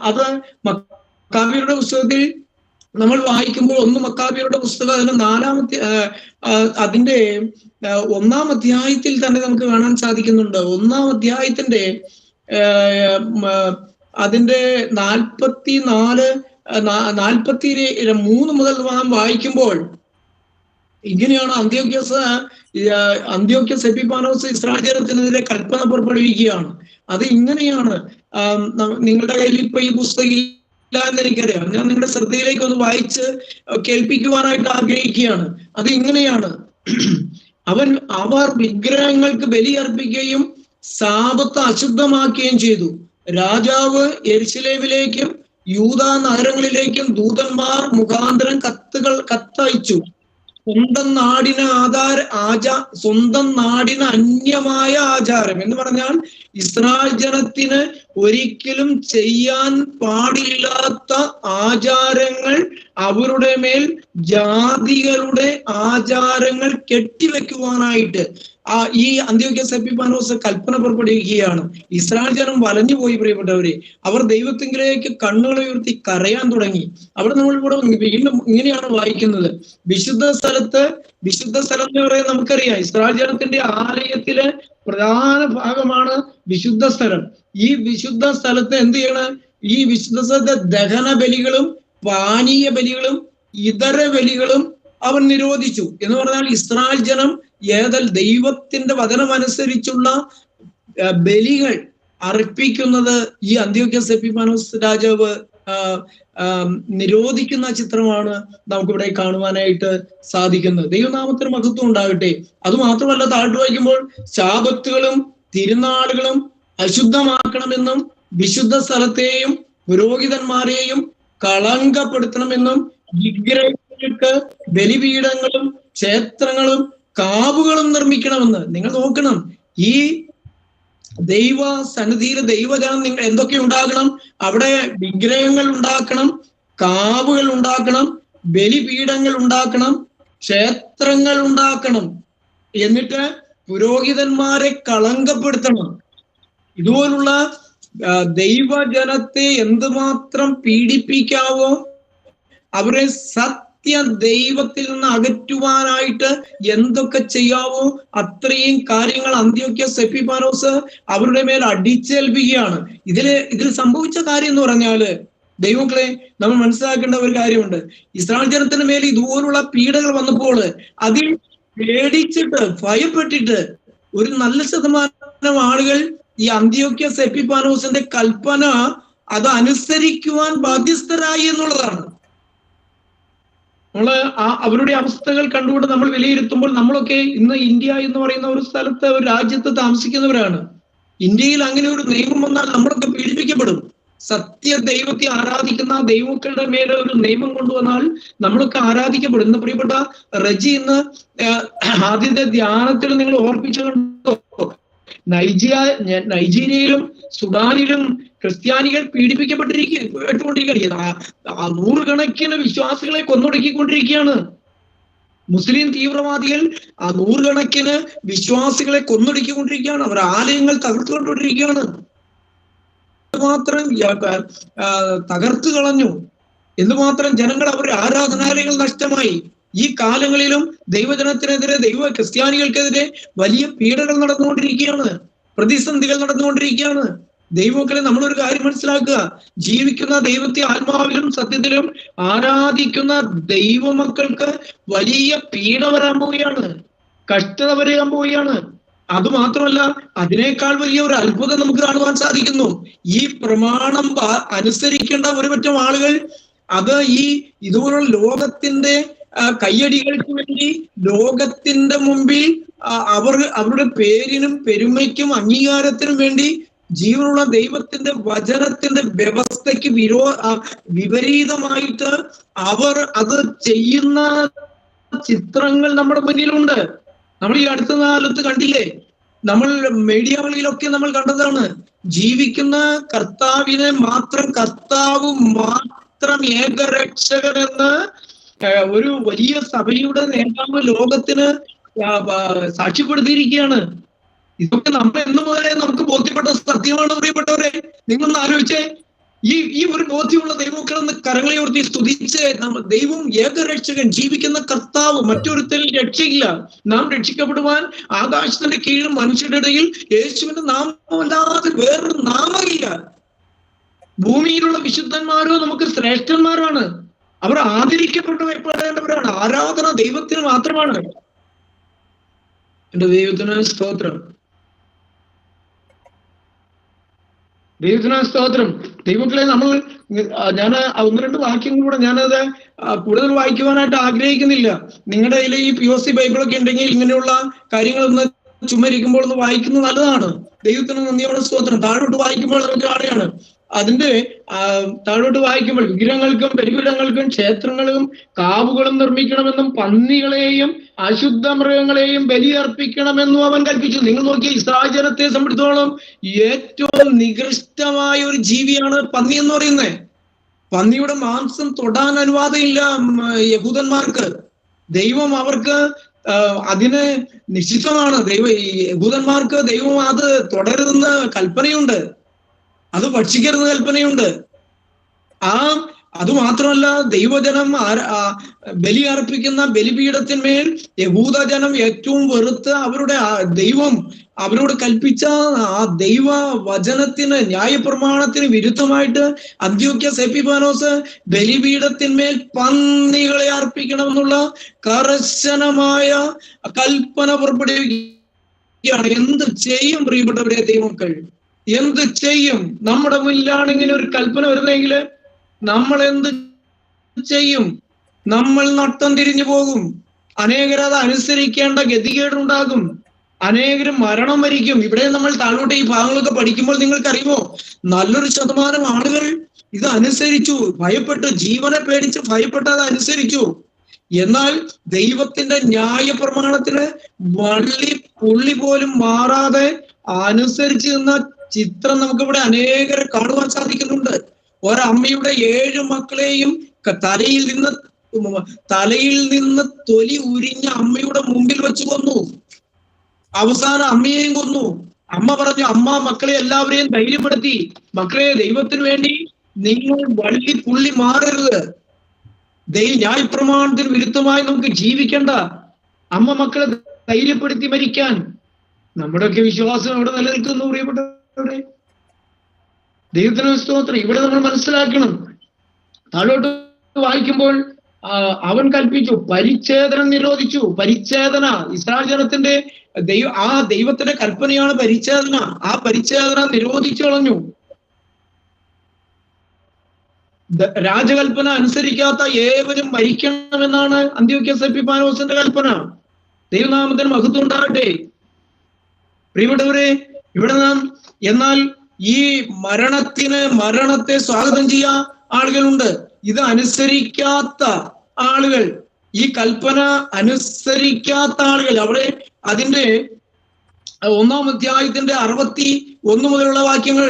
അത് മക്കാബിയരുടെ പുസ്തകത്തിൽ നമ്മൾ വായിക്കുമ്പോൾ മക്കാബിയരുടെ പുസ്തകം അതിന്റെ 1-ാം അധ്യായത്തിൽ തന്നെ നമുക്ക് കാണാൻ സാധിക്കുന്നുണ്ട്. 1-ാം അധ്യായത്തിന്റെ അതിന്റെ 43 മുതൽ നാം വായിക്കുമ്പോൾ ഇങ്ങനെയാണ് അന്ത്യോക്യസ് എപ്പിഫാനോസ് ഇസ്രായേൽ ജനത്തിനെതിരെ കൽപ്പന പുറപ്പെടുവിക്കുകയാണ്. അത് ഇങ്ങനെയാണ്. നിങ്ങളുടെ കയ്യിൽ ഇപ്പൊ ഈ പുസ്തകം എന്ന് എനിക്കറിയാം. ഞാൻ നിങ്ങളുടെ ശ്രദ്ധയിലേക്ക് ഒന്ന് വായിച്ച് കേൾപ്പിക്കുവാനായിട്ട് ആഗ്രഹിക്കുകയാണ്. അത് ഇങ്ങനെയാണ്: അവർ വിഗ്രഹങ്ങൾക്ക് ബലിയർപ്പിക്കുകയും സാബത്ത് അശുദ്ധമാക്കുകയും ചെയ്തു. രാജാവ് യെരുശലേമിലേക്കും യൂദാ നഗരങ്ങളിലേക്കും ദൂതന്മാർ മുഖാന്തരം കത്തയച്ചു. സ്വന്തം നാടിന് അന്യമായ ആചാരം എന്ന് പറഞ്ഞാൽ ഇസ്രായേൽ ജനത്തിന് ഒരിക്കലും ചെയ്യാൻ പാടില്ലാത്ത ആചാരങ്ങൾ അവരുടെ മേൽ ജാതികളുടെ ആചാരങ്ങൾ കെട്ടിവെക്കുവാനായിട്ട് ഈ അന്ത്യോക്യസ് എപ്പിഫാനോസ് കൽപ്പന പുറപ്പെടുവിക്കുകയാണ്. ഇസ്രായേൽ ജനം വലഞ്ഞുപോയി. പ്രിയപ്പെട്ടവരെ, അവർ ദൈവത്തിലേക്ക് കണ്ണുകൾ ഉയർത്തി കരയാൻ തുടങ്ങി. അവിടെ നമ്മളിവിടെ വീണ്ടും ഇങ്ങനെയാണ് വായിക്കുന്നത്: വിശുദ്ധ സ്ഥലം എന്ന് പറയുന്നത് നമുക്കറിയാം, ഇസ്രായേൽ ജനത്തിന്റെ ആലയത്തിലെ പ്രധാന ഭാഗമാണ് വിശുദ്ധ സ്ഥലം. ഈ വിശുദ്ധ സ്ഥലത്ത് എന്ത് ചെയ്യണം? ഈ വിശുദ്ധ സ്ഥലത്തെ ദഹന ബലികളും പാനീയ ബലികളും ഇതര ബലികളും അവൻ നിരോധിച്ചു. എന്ന് പറഞ്ഞാൽ ഇസ്രായേൽ ജനം ദൈവത്തിന്റെ വചനമനുസരിച്ചുള്ള ബലികൾ അർപ്പിക്കുന്നത് ഈ അന്ത്യോക്യസ് എപ്പിഫാനോസ് രാജാവ് നിരോധിക്കുന്ന ചിത്രമാണ് നമുക്കിവിടെ കാണുവാനായിട്ട് സാധിക്കുന്നത്. ദൈവനാമത്തിന് മഹത്വം ഉണ്ടാകട്ടെ. അത് മാത്രമല്ല, താഴ്ത്തു വായിക്കുമ്പോൾ ശാബത്തുകളും തിരുനാളുകളും അശുദ്ധമാക്കണമെന്നും വിശുദ്ധ സ്ഥലത്തെയും പുരോഹിതന്മാരെയും കളങ്കപ്പെടുത്തണമെന്നും വിഗ്രഹങ്ങൾക്ക് ബലിപീഠങ്ങളും ക്ഷേത്രങ്ങളും കാവുകളും നിർമ്മിക്കണമെന്ന്. നിങ്ങൾ നോക്കണം, ഈ ദൈവ സന്നിധിയിൽ ദൈവജനം നിങ്ങൾ എന്തൊക്കെ ഉണ്ടാകണം? അവിടെ വിഗ്രഹങ്ങൾ ഉണ്ടാക്കണം, കാവുകൾ ഉണ്ടാക്കണം, ബലിപീഠങ്ങൾ ഉണ്ടാക്കണം, ക്ഷേത്രങ്ങൾ ഉണ്ടാക്കണം, എന്നിട്ട് പുരോഹിതന്മാരെ കളങ്കപ്പെടുത്തണം. ഇതുപോലുള്ള ദൈവജനത്തെ എന്തുമാത്രം പീഡിപ്പിക്കാവോ, അവരെ സത്യ ദൈവത്തിൽ നിന്ന് അകറ്റുവാനായിട്ട് എന്തൊക്കെ ചെയ്യാവോ അത്രയും കാര്യങ്ങൾ അന്ത്യോക്യസ് എപ്പിഫാനോസ് അവരുടെ മേൽ അടിച്ചേൽപ്പിക്കുകയാണ്. ഇതിൽ സംഭവിച്ച കാര്യം എന്ന് പറഞ്ഞാല്, ദൈവങ്ങളെ നമ്മൾ മനസ്സിലാക്കേണ്ട ഒരു കാര്യമുണ്ട്. ഇസ്രായേൽ ജനത്തിന് മേൽ ഇതുപോലുള്ള പീഡകൾ വന്നപ്പോൾ അതിൽ പേടിച്ചിട്ട് ഭയപ്പെട്ടിട്ട് ഒരു നല്ല ശതമാനം ആളുകൾ ഈ അന്ത്യോക്യസ് എപ്പിഫാനോസിന്റെ കൽപ്പന അത് അനുസരിക്കുവാൻ ബാധ്യസ്ഥരായി എന്നുള്ളതാണ്. നമ്മള് അവരുടെ അവസ്ഥകൾ കണ്ടുകൊണ്ട് നമ്മൾ വിലയിരുത്തുമ്പോൾ, നമ്മളൊക്കെ ഇന്ന് ഇന്ത്യ എന്ന് പറയുന്ന ഒരു സ്ഥലത്ത്, ഒരു രാജ്യത്ത് താമസിക്കുന്നവരാണ്. ഇന്ത്യയിൽ അങ്ങനെ ഒരു നിയമം വന്നാൽ നമ്മളൊക്കെ പീഡിപ്പിക്കപ്പെടും. സത്യ ദൈവത്തെ ആരാധിക്കുന്ന ദൈവങ്ങളുടെ മേലെ ഒരു നിയമം കൊണ്ടുവന്നാൽ നമ്മളൊക്കെ ആരാധിക്കപ്പെടും. ഇന്ന് പ്രിയപ്പെട്ട റജി ഇന്ന് ആദ്യത്തെ ധ്യാനത്തിൽ നിങ്ങൾ ഓർപ്പിച്ചുകൊണ്ടോ, നൈജീരിയയിലും സുഡാനിലും ക്രിസ്ത്യാനികൾ പീഡിപ്പിക്കപ്പെട്ടുകൊണ്ടിരിക്കുകയാണ്. നൂറുകണക്കിന് വിശ്വാസികളെ കൊന്നൊടുക്കിക്കൊണ്ടിരിക്കുകയാണ്. മുസ്ലിം തീവ്രവാദികൾ നൂറുകണക്കിന് വിശ്വാസികളെ കൊന്നൊടുക്കിക്കൊണ്ടിരിക്കുകയാണ്. അവർ ആലയങ്ങൾ തകർത്തുകൊണ്ടിരിക്കുകയാണ്. മാത്രം തകർത്തു കളഞ്ഞു, എന്തുമാത്രം ജനങ്ങൾ അവരുടെ ആരാധനാലയങ്ങൾ നഷ്ടമായി. ഈ കാലങ്ങളിലും ദൈവജനത്തിനെതിരെ, ക്രിസ്ത്യാനികൾക്കെതിരെ വലിയ പീഡകൾ നടന്നുകൊണ്ടിരിക്കുകയാണ്, പ്രതിസന്ധികൾ നടന്നുകൊണ്ടിരിക്കുകയാണ്. ദൈവമക്കളെ, നമ്മളൊരു കാര്യം മനസ്സിലാക്കുക, ജീവിക്കുന്ന ദൈവത്തെ ആത്മാവിലും സത്യത്തിലും ആരാധിക്കുന്ന ദൈവമക്കൾക്ക് വലിയ പീഡ വരാൻ പോവുകയാണ്, കഷ്ടത വരാൻ പോവുകയാണ്. അതുമാത്രമല്ല, അതിനേക്കാൾ വലിയ ഒരു അത്ഭുതം നമുക്ക് കാണുവാൻ സാധിക്കുന്നു. ഈ പ്രമാണം അനുസരിക്കേണ്ട ഒരുപറ്റം ആളുകൾ അത് ഇതുപോലുള്ള ലോകത്തിന്റെ കയ്യടികൾക്ക് വേണ്ടി, ലോകത്തിന്റെ മുമ്പിൽ അവരുടെ പേരിനും പെരുമയ്ക്കും അംഗീകാരത്തിനും വേണ്ടി ജീവനുള്ള ദൈവത്തിന്റെ വചനത്തിന്റെ വ്യവസ്ഥയ്ക്ക് വിപരീതമായിട്ട് അവർ അത് ചെയ്യുന്ന ചിത്രങ്ങൾ നമ്മുടെ മുന്നിലുണ്ട്. നമ്മൾ ഈ അടുത്ത കാലത്ത് കണ്ടില്ലേ, നമ്മൾ മീഡിയകളിലൊക്കെ നമ്മൾ കണ്ടതാണ്. ജീവിക്കുന്ന കർത്താവിനെ മാത്രം, കർത്താവ് മാത്രം ഏകരക്ഷകനെന്ന് ഒരു വലിയ സഭയുടെ നേതാവ് ലോകത്തിന് സാക്ഷ്യപ്പെടുത്തിയിരിക്കുകയാണ്. ഇതൊക്കെ നമ്മൾ എന്ന് മുതലേ നമുക്ക് ബോധ്യപ്പെട്ട സത്യമാണ് പ്രിയപ്പെട്ടവരെ. നിങ്ങളൊന്ന് ആലോചിച്ചേ, ഈ ഒരു ബോധ്യമുള്ള ദൈവമക്കളെന്ന് കരങ്ങളെ ഉയർത്തി സ്തുതിച്ച്, ദൈവം ഏകരക്ഷകൻ, ജീവിക്കുന്ന കർത്താവ്, മറ്റൊരുത്തരിൽ രക്ഷയില്ല. നാം രക്ഷിക്കപ്പെടുവാൻ ആകാശത്തിന്റെ കീഴും മനുഷ്യരുടെ ഇടയിൽ യേശുവിന്റെ നാമമല്ലാതെ വേറൊരു നാമമില്ല. ഭൂമിയിലുള്ള വിശുദ്ധന്മാരോ നമുക്ക് ശ്രേഷ്ഠന്മാരാണ്. അവർ ആദരിക്കപ്പെടേണ്ടവരാണ്. ആരാധന ദൈവത്തിന് മാത്രമാണ്. എന്റെ ദൈവത്തിന് സ്തോത്രം, ദൈവത്തിന് സ്തോത്രം. ദൈവങ്ങളെ, ഞാൻ ഒന്ന് രണ്ട് വാക്യങ്ങളൂടെ ഞാനത് കൂടുതൽ വായിക്കുവാനായിട്ട് ആഗ്രഹിക്കുന്നില്ല. നിങ്ങളുടെ കയ്യിൽ ഈ POC ബൈബിളൊക്കെ ഉണ്ടെങ്കിൽ ഇങ്ങനെയുള്ള കാര്യങ്ങളൊന്ന് ചുമ്മാരിക്കുമ്പോൾ ഒന്ന് വായിക്കുന്നത് നല്ലതാണ്. ദൈവത്തിന് നന്ദിയോടെ സ്തോത്രം. താഴോട്ട് വായിക്കുമ്പോൾ നമുക്ക് കാണുകയാണ്, അതിന്റെ താഴോട്ട് വായിക്കുമ്പോൾ വിഗ്രഹങ്ങൾക്കും ബലിപീഠങ്ങൾക്കും ക്ഷേത്രങ്ങളും കാവുകളും നിർമ്മിക്കണമെന്നും പന്നികളെയും അശുദ്ധ മൃഗങ്ങളെയും ബലിയർപ്പിക്കണമെന്നും അവൻ കൽപ്പിച്ചു. നിങ്ങൾ നോക്കിയ ഇസ്രായേൽ ജനത്തെ സംബന്ധിച്ചോളം ഏറ്റവും നികൃഷ്ടമായ ഒരു ജീവിയാണ് പന്നി എന്ന് പറയുന്നത്. പന്നിയുടെ മാംസം തൊടാൻ അനുവാദമില്ല യഹൂദന്മാർക്ക്. ദൈവം അവർക്ക് അതിന് നിശ്ചിതമാണ്. യഹൂദന്മാർക്ക് ദൈവം അത് തുടരുതെന്ന് കൽപ്പനയുണ്ട്, അത് ഭക്ഷിക്കരുത് കൽപ്പനയുണ്ട്. അതുമാത്രമല്ല, ദൈവജനം ബലി അർപ്പിക്കുന്ന ബലിപീഠത്തിന്മേൽ യഹൂദജനം ഏറ്റവും വെറുത്ത് അവരുടെ ദൈവം അവരോട് കൽപ്പിച്ച ആ ദൈവ വചനത്തിന്, ന്യായപ്രമാണത്തിന് വിരുദ്ധമായിട്ട് അന്ത്യോക്യസ് എപ്പിഫാനോസ് ബലിപീഠത്തിന്മേൽ പന്നികളെ അർപ്പിക്കണമെന്നുള്ള കർശനമായ കൽപ്പന പുറപ്പെടുവിക്കുകയാണ്. എന്ത് ചെയ്യും പ്രിയപ്പെട്ടവരെ ദൈവമക്കൾ, എന്ത് ചെയ്യും? നമ്മുടെ മുന്നിലാണ് ഇങ്ങനെ ഒരു കൽപ്പന വരുന്നെങ്കിൽ നമ്മൾ എന്ത് ചെയ്യും? നമ്മൾ നട്ടം തിരിഞ്ഞു പോകും. അനേകർ അത് അനുസരിക്കേണ്ട ഗതികേടുണ്ടാകും. അനേകരും മരണം വരിക്കും. ഇവിടെ നമ്മൾ താഴോട്ട് ഈ ഭാഗങ്ങളൊക്കെ പഠിക്കുമ്പോൾ നിങ്ങൾക്കറിയുമോ, നല്ലൊരു ശതമാനം ആളുകൾ ഇത് അനുസരിച്ചു, ഭയപ്പെട്ട്, ജീവനെ പേടിച്ച് ഭയപ്പെട്ടത് അനുസരിച്ചു. എന്നാൽ ദൈവത്തിന്റെ ന്യായ പ്രമാണത്തിന് വള്ളി പുള്ളി പോലും മാറാതെ അനുസരിച്ച് നിന്ന ചിത്രം നമുക്കിവിടെ അനേകരെ കാണുവാൻ സാധിക്കുന്നുണ്ട്. ഒരമ്മയുടെ 7 മക്കളെയും തലയിൽ നിന്ന് തൊലി ഉരിഞ്ഞ അമ്മയുടെ മുമ്പിൽ വെച്ച് കൊന്നു. അവസാനം അമ്മയെയും കൊന്നു. അമ്മ പറഞ്ഞു, അമ്മ മക്കളെ എല്ലാവരെയും ധൈര്യപ്പെടുത്തി, മക്കളെ ദൈവത്തിന് വേണ്ടി നിങ്ങൾ വള്ളി പുള്ളി മാറരുത്, ന്യായപ്രമാണത്തിന് വിരുദ്ധമായി നമുക്ക് ജീവിക്കണ്ട. അമ്മ മക്കളെ ധൈര്യപ്പെടുത്തി മരിക്കാൻ. നമ്മുടെയൊക്കെ വിശ്വാസം ഇവിടെ നിലനിൽക്കുന്നു പ്രിയപ്പെട്ടവരെ. ദൈവത്തിന് സ്തോത്രം. ഇവിടെ നമ്മൾ മനസ്സിലാക്കണം, താഴോട്ട് വായിക്കുമ്പോൾ അവൻ കൽപ്പിച്ചു, പരിച്ഛേദനം നിരോധിച്ചു. പരിച്ഛേദന ഇസ്രായേൽ ജനത്തിന്റെ ദൈവത്തിന്റെ കൽപ്പനയാണ് പരിച്ഛേദന. ആ പരിച്ഛേദന നിരോധിച്ചു കളഞ്ഞു. രാജകൽപ്പന അനുസരിക്കാത്ത ഏവരും മരിക്കണമെന്നാണ് അന്ത്യോക്യസ് എപ്പിഫാനോസിന്റെ കൽപ്പന. ദൈവനാമത്തിന് മഹത്വം ഉണ്ടാകട്ടെ. പ്രിയപ്പെട്ടവരെ, ഇവിടെ നാം എന്നാൽ ഈ മരണത്തെ സ്വാഗതം ചെയ്യാൻ ആളുകളുണ്ട്. ഇത് അനുസരിക്കാത്ത ആളുകൾ, ഈ കൽപ്പന അനുസരിക്കാത്ത ആളുകൾ, അവിടെ അതിന്റെ 1-ാം അധ്യായത്തിന്റെ 61 മുതലുള്ള വാക്യങ്ങൾ,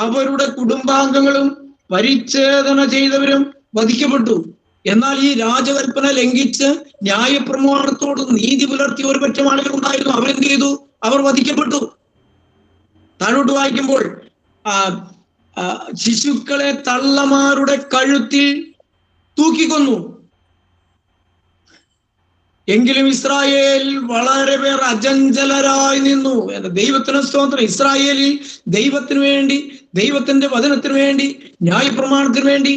അവരുടെ കുടുംബാംഗങ്ങളും പരിച്ഛേദന ചെയ്തവരും വധിക്കപ്പെട്ടു. എന്നാൽ ഈ രാജകൽപ്പന ലംഘിച്ച് ന്യായപ്രമാണത്തോട് നീതി പുലർത്തിയ ഒരു പറ്റം ആളുകൾ ഉണ്ടായിരുന്നു. അവരെന്ത് ചെയ്തു? അവർ വധിക്കപ്പെട്ടു. താഴോട്ട് വായിക്കുമ്പോൾ ശിശുക്കളെ തള്ളമാരുടെ കഴുത്തിൽ തൂക്കിക്കൊന്നു. എങ്കിലും ഇസ്രായേൽ വളരെ പേർ അചഞ്ചലരായി നിന്നു. ദൈവത്തിന് സ്തോത്രം. ഇസ്രായേലിൽ ദൈവത്തിന് വേണ്ടി, ദൈവത്തിന്റെ വചനത്തിന് വേണ്ടി, ന്യായപ്രമാണത്തിന് വേണ്ടി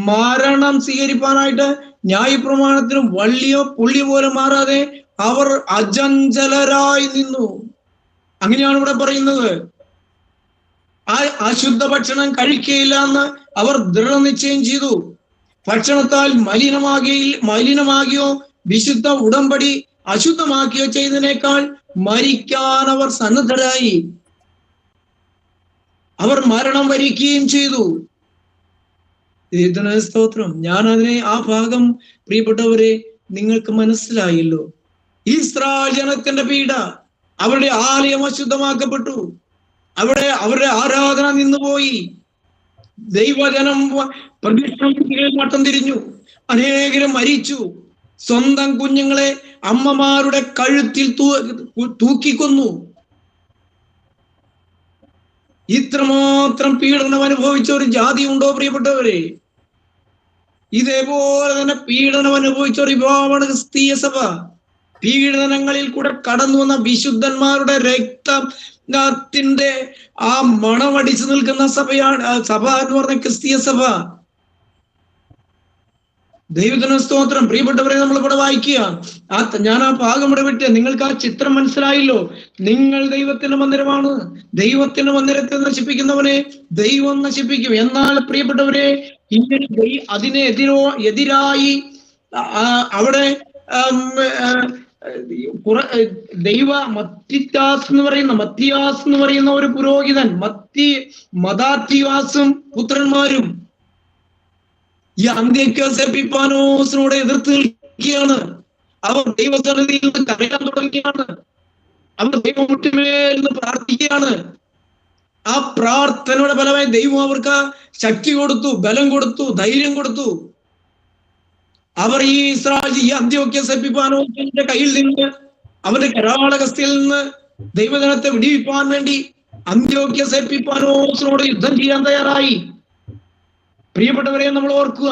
മരണം സ്വീകരിപ്പാനായിട്ട് ന്യായപ്രമാണത്തിന് വള്ളിയോ പുള്ളിയോ പോലും മാറാതെ അവർ അചഞ്ചലരായി നിന്നു. അങ്ങനെയാണ് ഇവിടെ പറയുന്നത്. അശുദ്ധ ഭക്ഷണം കഴിക്കുകയില്ല എന്ന് അവർ ദൃഢനിശ്ചയം ചെയ്തു. ഭക്ഷണത്താൽ മലിനമാകിയോ വിശുദ്ധ ഉടമ്പടി അശുദ്ധമാക്കിയോ ചെയ്തതിനേക്കാൾ മരിക്കാൻ അവർ സന്നദ്ധരായി. അവർ മരണം വരിക്കുകയും ചെയ്തു. ദൈവത്തിന് സ്തോത്രം. ഞാൻ ആ ഭാഗം പ്രിയപ്പെട്ടവരെ നിങ്ങൾക്ക് മനസ്സിലായല്ലോ. ഇസ്രായേൽ ജനത്തിന്റെ പീഡ, അവരുടെ ആലയം അശുദ്ധമാക്കപ്പെട്ടു, അവരുടെ ആരാധന നിന്നുപോയി, ദൈവജനം പ്രതിഷ്ഠകളിൽ മട്ടം തിരിഞ്ഞു, അനേകരും മരിച്ചു, സ്വന്തം കുഞ്ഞുങ്ങളെ അമ്മമാരുടെ കഴുത്തിൽ തൂക്കിക്കൊന്നു. ഇത്രമാത്രം പീഡനം അനുഭവിച്ച ഒരു ജാതി ഉണ്ടോ പ്രിയപ്പെട്ടവരെ? ഇതേപോലെ തന്നെ പീഡനം അനുഭവിച്ച ഒരു വിഭാഗമാണ് ക്രിസ്തീയ സഭ. പീഡനങ്ങളിൽ കൂടെ കടന്നു വന്ന വിശുദ്ധന്മാരുടെ രക്തത്തിന്റെ ആ മണമടിച്ചു നിൽക്കുന്ന സഭ എന്ന് പറഞ്ഞ ക്രിസ്തീയ സഭ. ദൈവത്തിന് സ്തോത്രം. പ്രിയപ്പെട്ടവരെ, നമ്മളിവിടെ വായിക്കുക. ഞാൻ ആ ഭാഗം ഇവിടെ വിട്ട് നിങ്ങൾക്ക് ആ ചിത്രം മനസ്സിലായല്ലോ. നിങ്ങൾ ദൈവത്തിന്റെ മന്ദിരമാണ്. ദൈവത്തിന്റെ മന്ദിരത്തെ നശിപ്പിക്കുന്നവനെ ദൈവം നശിപ്പിക്കും. എന്നാൽ പ്രിയപ്പെട്ടവരെ, ഇങ്ങനെ എതിരായി അവിടെ മത്തിയാസ് എന്ന് പറയുന്ന ഒരു പുരോഹിതൻ, മദാത്യാസും പുത്രന്മാരും ഈ അന്ത്യോക്യസ് എപ്പിഫാനോസിനോട് എതിർത്ത് നിൽക്കുകയാണ്. അവർ ദൈവസന്നിധിയിൽ നിന്ന് കരയാൻ തുടങ്ങുകയാണ്. അവർ ദൈവമുട്ടിമേൽ നിന്ന് പ്രാർത്ഥിക്കുകയാണ്. ആ പ്രാർത്ഥനയുടെ ഫലമായി ദൈവം അവർക്ക് ശക്തി കൊടുത്തു, ബലം കൊടുത്തു, ധൈര്യം കൊടുത്തു. അവർ ഈ അന്ത്യോക്യസ് എപ്പിഫാനോസിന്റെ കയ്യിൽ നിന്ന്, അവന്റെ കരാളഹസ്തിയിൽ നിന്ന് ദൈവജനത്തെ വിടിവിപ്പാൻ വേണ്ടി അന്ത്യോക്യസ് എപ്പിഫാനോസിനോട് യുദ്ധം ചെയ്യാൻ തയ്യാറായി. പ്രിയപ്പെട്ടവരെ, നമ്മൾ ഓർക്കുക,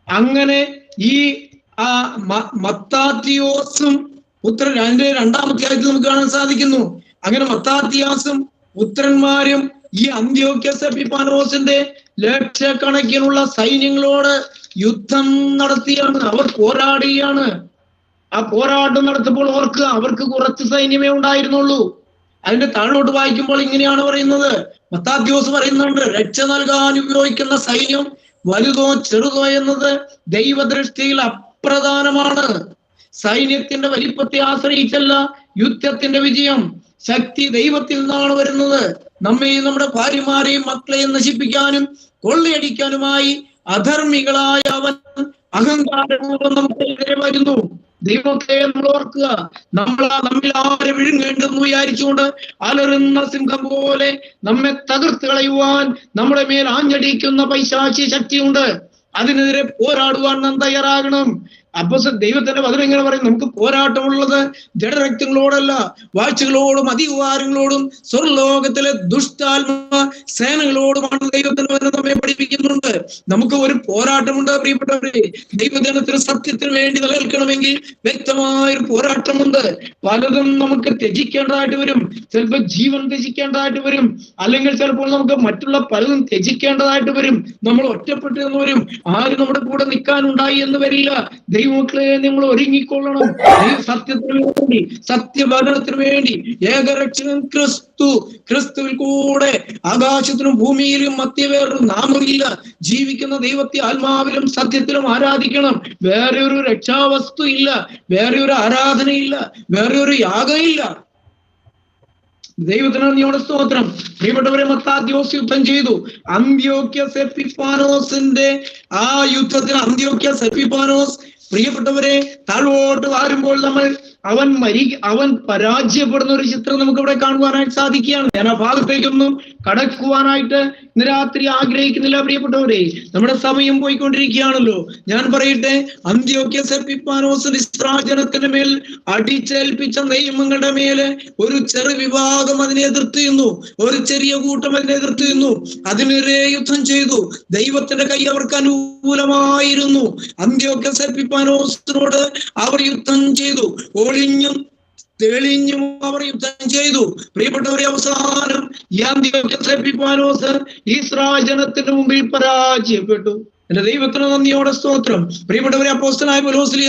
അങ്ങനെ ഈ മത്താത്തിയോസും അതിന്റെ 2-ാം അധ്യായത്തിൽ നമുക്ക് കാണാൻ സാധിക്കുന്നു. അങ്ങനെ മത്താത്തിയാസും പുത്രന്മാരും ഈ അന്ത്യോക്യസ് എപ്പിഫാനോസിന്റെ ലക്ഷക്കണക്കിനുള്ള സൈന്യങ്ങളോട് യുദ്ധം നടത്തിയാണ്. അവർ പോരാടുകയാണ്. ആ പോരാട്ടം നടത്തുമ്പോൾ ഓർക്കുക, അവർക്ക് കുറച്ച് സൈന്യമേ ഉണ്ടായിരുന്നുള്ളൂ. അതിന്റെ താഴോട്ട് വായിക്കുമ്പോൾ ഇങ്ങനെയാണ് പറയുന്നത്. മത്താത്യോസ് പറയുന്നുണ്ട്, രക്ഷ നൽകാൻ ഉപയോഗിക്കുന്ന സൈന്യം വലുതോ ചെറുതോ എന്നത് ദൈവദൃഷ്ടിയിൽ അപ്രധാനമാണ്. സൈന്യത്തിന്റെ വലിപ്പത്തെ ആശ്രയിച്ചല്ല യുദ്ധത്തിന്റെ വിജയം. ശക്തി ദൈവത്തിൽ നിന്നാണ് വരുന്നത്. നമ്മെയും നമ്മുടെ ഭാര്യമാരെയും മക്കളെയും നശിപ്പിക്കാനും കൊള്ളയടിക്കാനുമായി അധർമ്മികളായ അവൻ അഹങ്കാരപൂർവ്വം നമുക്കെതിരെ വരുന്നു. ദൈവത്തെ നമ്മൾ ഓർക്കുക. നമ്മിൽ ആരെ വിഴുങ്ങേണ്ടെന്ന് വിചാരിച്ചുകൊണ്ട് അലറുന്ന സിംഹം പോലെ നമ്മെ തകർത്ത് കളയുവാൻ നമ്മുടെ മേൽ ആഞ്ഞടിക്കുന്ന പൈശാചി ശക്തിയുണ്ട്. അതിനെതിരെ പോരാടുവാൻ നാം തയ്യാറാകണം. അപ്പൊ ദൈവത്തിന്റെ വചനം ഇങ്ങനെ പറയും, നമുക്ക് പോരാട്ടമുള്ളത് ജഡരക്തങ്ങളോടല്ല, വാഴ്ചകളോടും അധികാരങ്ങളോടും സ്വർലോകത്തിലെ ദുഷ്ടാത്മ സേനകളോടുമാണ് ദൈവത്തിന്റെ വചനം നമ്മെ പഠിപ്പിക്കുന്നുണ്ട്. നമുക്ക് ഒരു പോരാട്ടമുണ്ട് പ്രിയപ്പെട്ടവരെ. ദൈവജനത്തിന് സത്യത്തിന് വേണ്ടി നിലനിൽക്കണമെങ്കിൽ വ്യക്തമായൊരു പോരാട്ടമുണ്ട്. പലതും നമുക്ക് ത്യജിക്കേണ്ടതായിട്ട് വരും. ചിലപ്പോൾ ജീവൻ ത്യജിക്കേണ്ടതായിട്ട് വരും, അല്ലെങ്കിൽ ചിലപ്പോൾ നമുക്ക് മറ്റുള്ള പലതും ത്യജിക്കേണ്ടതായിട്ട് വരും. നമ്മൾ ഒറ്റപ്പെട്ടു എന്ന് വരും. ആരും നമ്മുടെ കൂടെ നിൽക്കാനുണ്ടായി എന്ന് വരില്ല. ദൈവമക്കളെ, നിങ്ങൾ ഒരുങ്ങിക്കൊള്ളണം. സത്യത്തിന് വേണ്ടി, സത്യവചനത്തിന് വേണ്ടി. ഏകരക്ഷകൻ ക്രിസ്തുവിൽ കൂടെ ആകാശത്തിനും ഭൂമിയിലും മധ്യ വേറൊരു നാമമില്ല. ജീവിക്കുന്ന ദൈവത്തെ ആത്മാവിലും സത്യത്തിലും ആരാധിക്കണം. വേറെ ഒരു രക്ഷാവസ്തു ഇല്ല, വേറെ ഒരു ആരാധനയില്ല, വേറെ ഒരു യാഗമില്ല. ദൈവത്തിന് നന്ദിയോടെ സ്തോത്രം. പ്രിയപ്പെട്ടവരെ, മത്താദ്യോസ് യുദ്ധം ചെയ്തു. അന്ത്യോക്യസ് എപ്പിഫാനോസിന്റെ ആ യുദ്ധത്തിന് അന്ത്യോക്യസ് എപ്പിഫാനോസ് പ്രിയപ്പെട്ടവരെ താഴോട്ട് വാരുമ്പോൾ അവൻ പരാജയപ്പെടുന്ന ഒരു ചിത്രം നമുക്ക് ഇവിടെ കാണുവാനായിട്ട് സാധിക്കുകയാണ്. ഞാൻ ആ ഭാഗത്തേക്കൊന്നും കടക്കുവാനായിട്ട് ഇന്ന് രാത്രി ആഗ്രഹിക്കുന്നില്ല പ്രിയപ്പെട്ടവരെ. നമ്മുടെ സമയം പോയിക്കൊണ്ടിരിക്കുകയാണല്ലോ. ഞാൻ പറയട്ടെ, അന്ത്യോക്യസ് എപ്പിഫാനോസ് ഇസ്രായേൽ മേൽ അടിച്ചേൽപ്പിച്ച നിയമങ്ങളുടെ മേലെ ഒരു ചെറു വിഭാഗം അതിനെ എതിർത്തിരുന്നു, ഒരു ചെറിയ കൂട്ടം അതിനെ എതിർത്തിരുന്നു. അതിനെതിരെ യുദ്ധം ചെയ്തു. ദൈവത്തിന്റെ കൈ അവർക്ക് അനുകൂലമായിരുന്നു. അന്ത്യോക്യസ് എപ്പിഫാനോസിനോട് അവർ യുദ്ധം ചെയ്തു. ഒളിഞ്ഞും തെളിഞ്ഞും അവർ യുദ്ധം ചെയ്തു. പ്രിയപ്പെട്ടവരെ, അവസാനം ഈ അന്ത്യോക്യസ് എപ്പിഫാനോസ് ഇസ്രായേൽ ജനത്തിന് മുമ്പിൽ പരാജയപ്പെട്ടു. എന്റെ ദൈവത്തിന് നന്ദിയോടെ സ്തോത്രം. പ്രിയപ്പെട്ടവരെ, അപ്പോസ്തലനായ പൗലോസ്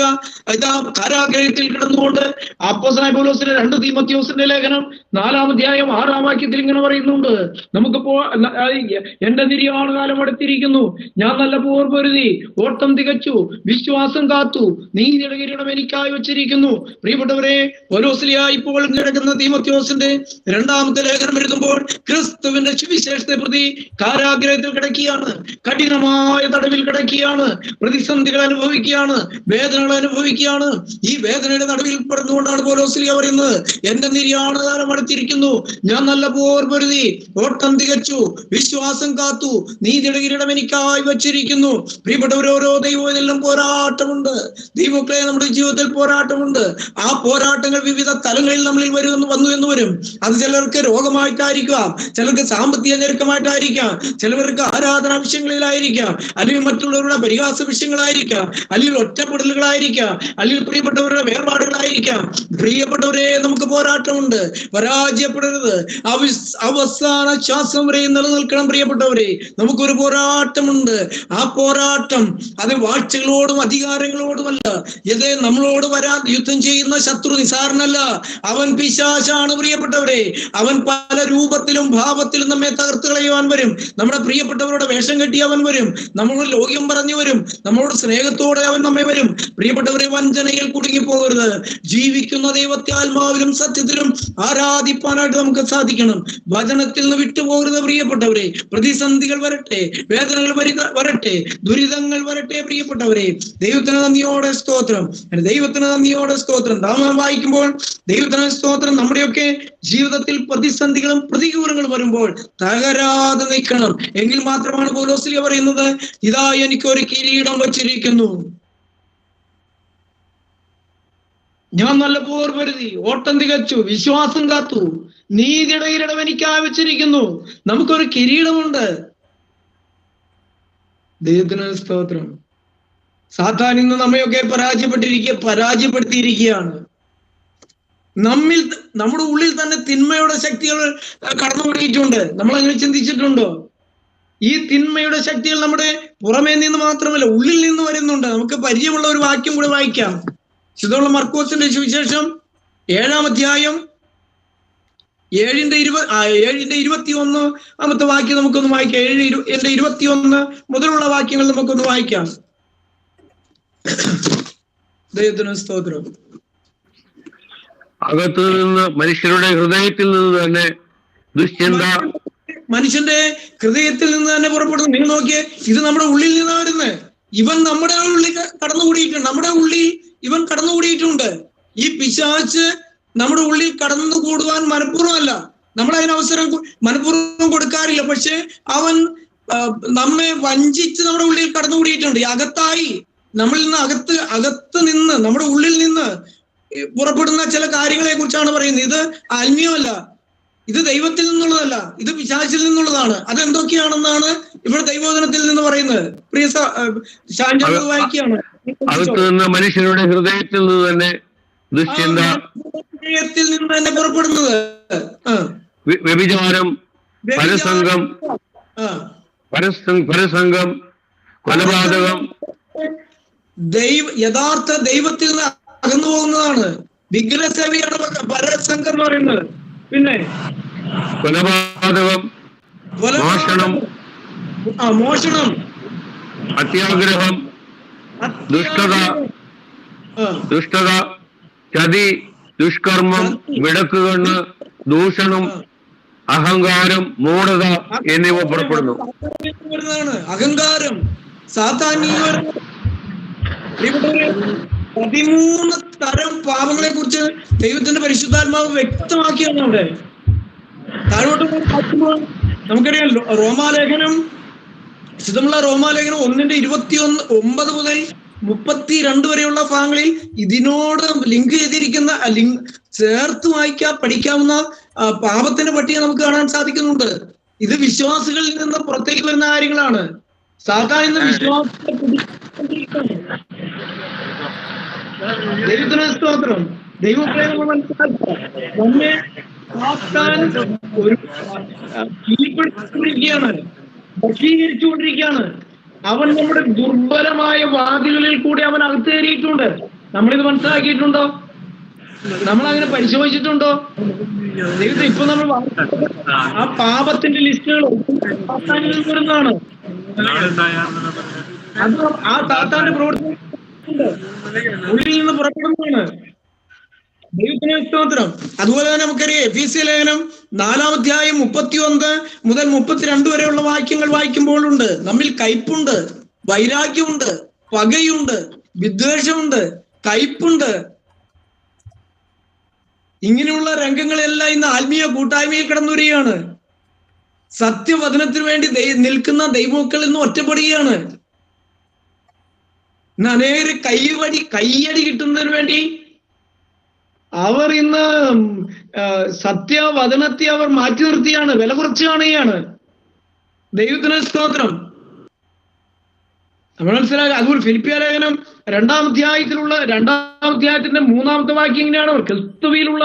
കാരാഗ്രഹത്തിൽ കിടന്നുകൊണ്ട് അപ്പോസ്തലനായ പൗലോസിന്റെ 2 തീമോഥെയോസിന്റെ ലേഖനം 4-ാം അധ്യായം 6-ാം വാക്യത്തിൽ ഇങ്ങനെ പറയുന്നുണ്ട്, നമുക്കിപ്പോ എന്റെ നിര്യാണ കാലം അടുത്തിരിക്കുന്നു, ഞാൻ നല്ല പോർ പൊരുതി, ഓട്ടം തികച്ചു, വിശ്വാസം കാത്തു, നീതിയുടെ കിരീടം എനിക്കായി വെച്ചിരിക്കുന്നു. പ്രിയപ്പെട്ടവരെ, പൗലോസ്ലിയ ഇപ്പോൾ കിടക്കുന്ന തീമോഥെയോസിന്റെ 2-ാമത്തെ ലേഖനം എഴുതുമ്പോൾ ക്രിസ്തുവിന്റെ സുവിശേഷത്തെ പ്രതി കാരാഗ്രഹത്തിൽ കിടക്കുകയാണ്, കഠിനമായ തടവിൽ കിടക്കുകയാണ്, പ്രതിസന്ധികൾ അനുഭവിക്കുകയാണ്, വേദനകൾ അനുഭവിക്കുകയാണ്. ഈ വേദനയുടെ നടുവിൽ പെടുന്നുകൊണ്ടാണ് പൗലോസ്ലിയ പറയുന്നത്, എന്റെ നിര്യാണ കാലം അടുത്തിരിക്കുന്നു, ഞാൻ നല്ല പോർ പൊരുതി, ഓട്ടം തികച്ചു, വിശ്വാസം കാത്തു, നീതിയുടെ കിരീടം എനിക്കായി വച്ചിരിക്കുന്നു. പ്രിയപ്പെട്ടവർ, ഓരോ ദൈവത്തിലും പോരാട്ടമുണ്ട്. ദൈവമക്കളെ, നമ്മുടെ ജീവിതത്തിൽ പോരാട്ടമുണ്ട്. ആ പോരാട്ടങ്ങൾ വിവിധ തലങ്ങളിൽ നമ്മളിൽ വന്നു എന്ന് വരും. അത് ചിലർക്ക് രോഗമായിട്ടായിരിക്കാം, ചിലർക്ക് സാമ്പത്തിക ഞെരുക്കമായിട്ടായിരിക്കാം, ചിലവർക്ക് ആരാധനാ വിഷയങ്ങളിലായിരിക്കാം, അല്ലെങ്കിൽ മറ്റുള്ളവരുടെ പരിഹാസ വിഷയങ്ങളായിരിക്കാം, അല്ലെങ്കിൽ ഒറ്റപ്പെടലുകളായിരിക്കാം, അല്ലെങ്കിൽ പ്രിയപ്പെട്ടവരുടെ വേർപാടുകളായിരിക്കാം. പ്രിയപ്പെട്ടവരെ, നമുക്ക് പോരാട്ടമുണ്ട്. പരാജയപ്പെടരുത്. അവസാന ശ്വാസം വരെ നിലനിൽക്കണം. പ്രിയപ്പെട്ടവരെ, നമുക്കൊരു പോരാട്ടമുണ്ട്. ആ പോരാട്ടം അത് വാഴ്ചകളോടും അധികാരങ്ങളോടുമല്ല. ഇത് നമ്മളോട് യുദ്ധം ചെയ്യുന്ന ശത്രു നിസാരനല്ല, അവൻ പിശാചാണ്. പ്രിയപ്പെട്ടവരെ, അവൻ പല രൂപത്തിലും ഭാവത്തിലും നമ്മെ തകർത്ത് കളയുവാൻ വരും. നമ്മുടെ പ്രിയപ്പെട്ടവരുടെ വേഷം കെട്ടി അവൻ വരും, നമ്മളോട് ലോക്യം പറഞ്ഞു വരും, നമ്മളോട് സ്നേഹത്തോടെ അവൻ നമ്മെ വരും. പ്രിയപ്പെട്ടവരെ, വഞ്ചനയിൽ കുടുങ്ങിപ്പോകരുത്. ജീവിക്കുന്ന ദൈവത്തെ ആത്മാവിലും സത്യത്തിലും ആരാധിപ്പാനായിട്ട് നമുക്ക് സാധിക്കണം. വചനത്തിൽ നിന്ന് വിട്ടുപോകരുത്. പ്രിയപ്പെട്ടവരെ, പ്രതിസന്ധികൾ വരട്ടെ, വേദനകൾ വരട്ടെ, ദുരിതങ്ങൾ വരട്ടെ. പ്രിയപ്പെട്ടവരെ, ദൈവത്തിന് നന്ദിയോടെ സ്തോത്രം. ദൈവത്തിന് നന്ദിയോടെ സ്തോത്രം. നാം വായിക്കുമ്പോൾ ദൈവത്തിന് സ്തോത്രം. നമ്മുടെയൊക്കെ ജീവിതത്തിൽ പ്രതിസന്ധികളും പ്രതികൂലങ്ങളും വരുമ്പോൾ തകരാതെ നിൽക്കണം. എങ്കിൽ മാത്രമാണ് പൗലോസ്ലിയ പറയുന്നത്, ഇതാ എനിക്കൊരു കിരീടം വച്ചിരിക്കുന്നു, ഞാൻ നല്ല പോർ പൊരുതി, ഓട്ടം തികച്ചു, വിശ്വാസം കാത്തു, നീതിയുടെ കിരീടം എനിക്കായി വെച്ചിരിക്കുന്നു. നമുക്കൊരു കിരീടമുണ്ട്. ദൈവത്തിന് സ്തോത്രം. സാത്താൻ ഇന്ന് നമ്മയൊക്കെ പരാജയപ്പെടുത്തിയിരിക്കുകയാണ്. നമ്മുടെ ഉള്ളിൽ തന്നെ തിന്മയുടെ ശക്തികൾ കടന്നുകൂടിയിട്ടുണ്ട്. നമ്മൾ അങ്ങനെ ചിന്തിച്ചിട്ടുണ്ടോ? ഈ തിന്മയുടെ ശക്തികൾ നമ്മുടെ പുറമേ നിന്ന് മാത്രമല്ല, ഉള്ളിൽ നിന്ന് വരുന്നുണ്ട്. നമുക്ക് പരിചയമുള്ള ഒരു വാക്യം കൂടെ വായിക്കാം. ശുദ്ധമുള്ള മർക്കോസിന്റെ സുവിശേഷം 7-ാം അധ്യായം 7-ന്റെ 21 വാക്യം നമുക്കൊന്ന് വായിക്കാം. 7-ന്റെ 21 മുതലുള്ള വാക്യങ്ങൾ നമുക്കൊന്ന് വായിക്കാം. ദൈവത്തിന് സ്തോത്രം. അകത്തു നിന്ന് മനുഷ്യരുടെ ഹൃദയത്തിൽ നിന്ന് തന്നെ ദുശ്ചിന്ത, മനുഷ്യന്റെ ഹൃദയത്തിൽ നിന്ന് തന്നെ പുറപ്പെടുന്നു. നിങ്ങൾ നോക്കിയേ, ഇത് നമ്മുടെ ഉള്ളിൽ നിന്നാണ് വരുന്നത്. ഇവൻ നമ്മുടെ ഉള്ളിൽ കടന്നുകൂടിയിട്ടുണ്ട്. നമ്മുടെ ഉള്ളിൽ ഇവൻ കടന്നുകൂടിയിട്ടുണ്ട്. ഈ പിശാച് നമ്മുടെ ഉള്ളിൽ കടന്നുകൂടുവാൻ മനഃപൂർവ്വമല്ല, നമ്മൾ അതിന് അവസരം മനഃപൂർവ്വം കൊടുക്കാറില്ല. പക്ഷെ അവൻ നമ്മെ വഞ്ചിച്ച് നമ്മുടെ ഉള്ളിൽ കടന്നുകൂടിയിട്ടുണ്ട്. ഈ അകത്തായി നമ്മളിൽ നിന്ന് അകത്ത് നിന്ന് നമ്മുടെ ഉള്ളിൽ നിന്ന് പുറപ്പെടുന്ന ചില കാര്യങ്ങളെ കുറിച്ചാണ് പറയുന്നത്. ഇത് ആത്മീയമല്ല, ഇത് ദൈവത്തിൽ നിന്നുള്ളതല്ല, ഇത് പിശാചിൽ നിന്നുള്ളതാണ്. അതെന്തൊക്കെയാണെന്നാണ് ഇവിടെ ദൈവവചനത്തിൽ നിന്ന് പറയുന്നത്. പ്രിയ ശാന്തത് വായിക്കുകയാണ്. അകത്തു നിന്ന് മനുഷ്യരുടെ ഹൃദയത്തിൽ നിന്ന് തന്നെ ദുശ്ചിന്ത, ഹൃദയത്തിൽ നിന്ന് തന്നെ പുറപ്പെടുന്നത് വ്യഭിചാരം, പരസംഗം, കൊലപാതകം, യഥാർത്ഥ ദൈവത്തിൽ നിന്ന് അകന്നു പോകുന്നതാണ്. വിഗ്രഹസേവയാണ് പരസംഗം എന്ന് പറയുന്നത്. പിന്നെ കൊലപാതകം, മോഷണം, അത്യാഗ്രഹം, ദുഷ്ടത, ചതി, ദുഷ്കർമ്മം, വിടക്കുകണ്ണ്, ദൂഷണം, അഹങ്കാരം, മൂഢത എന്നിവ പുറപ്പെടുന്നു. അഹങ്കാരം, സാത്താന്യ 13 തരം പാപങ്ങളെ കുറിച്ച് ദൈവത്തിന്റെ പരിശുദ്ധാത്മാവ് വ്യക്തമാക്കിയാണ് അവിടെ. താഴോട്ട് നമുക്കറിയാം, റോമാലേഖനം, വിശുദ്ധമുള്ള റോമാലേഖനം 1:29 മുതൽ 32 വരെയുള്ള ഭാഗങ്ങളിൽ ഇതിനോട് ലിങ്ക് ചെയ്തിരിക്കുന്ന ചേർത്ത് പഠിക്കാവുന്ന പാപത്തിന്റെ പട്ടിക നമുക്ക് കാണാൻ സാധിക്കുന്നുണ്ട്. ഇത് വിശ്വാസികളിൽ നിന്ന് പുറത്തേക്ക് വരുന്ന കാര്യങ്ങളാണ്. സാധാരണ വിശ്വാസത്തെ ദൈവത്തിന് സ്തോത്രം. ദൈവത്തെ നമ്മൾ മനസ്സിലാക്കുക, നമ്മെ ഒരു കീഴ്പ്പെടുത്തിക്കൊണ്ടിരിക്കുകയാണ്, വശീകരിച്ചുകൊണ്ടിരിക്കുകയാണ്. അവൻ നമ്മുടെ ദുർബലമായ വാതിലുകളിൽ കൂടി അവൻ അകത്ത് കയറിയിട്ടുണ്ട്. നമ്മളിത് മനസ്സിലാക്കിയിട്ടുണ്ടോ? നമ്മൾ അങ്ങനെ പരിശോധിച്ചിട്ടുണ്ടോ? ദൈവത്തെ ഇപ്പൊ നമ്മൾ ആ പാപത്തിന്റെ ലിസ്റ്റുകൾ വരുന്നതാണ്. അത് ആ താത്താന്റെ പ്രവർത്തനം ഉള്ളിൽ നിന്ന് പുറപ്പെടുന്നതാണ്. ദൈവത്തിന് സ്തോത്രം. അതുപോലെ തന്നെ നമുക്കറിയാം, എഫീസ്യ ലേഖനം 4-ാം അധ്യായം 31 മുതൽ 32 വരെയുള്ള വാക്യങ്ങൾ വായിക്കുമ്പോഴുണ്ട് നമ്മിൽ കയ്പുണ്ട്, വൈരാഗ്യമുണ്ട്, പകയുണ്ട്, വിദ്വേഷമുണ്ട്, കയ്പുണ്ട്. ഇങ്ങനെയുള്ള രംഗങ്ങളെല്ലാം ഇന്ന് ആത്മീയ കൂട്ടായ്മയിൽ കടന്നു വരികയാണ്. സത്യവചനത്തിന് വേണ്ടി നിൽക്കുന്ന ദൈവമക്കളിൽ നിന്ന് ഒറ്റപ്പെടുകയാണ്. ഇന്ന് അനേക കയ്യടി കിട്ടുന്നതിന് വേണ്ടി അവർ ഇന്ന് സത്യവചനത്തെ അവർ മാറ്റി നിർത്തിയാണ്, വില കുറച്ച് കാണുകയാണ്. ദൈവത്തിന് സ്തോത്രം. നമ്മൾ മനസ്സിലാക്കുക. അതുപോലെ ഫിലിപ്പിയ ലേഖനം 2-ാം അധ്യായത്തിന്റെ 3-ാമത്തെ വാക്യം ഇങ്ങനെയാണ്: ക്രിസ്തുവിലുള്ള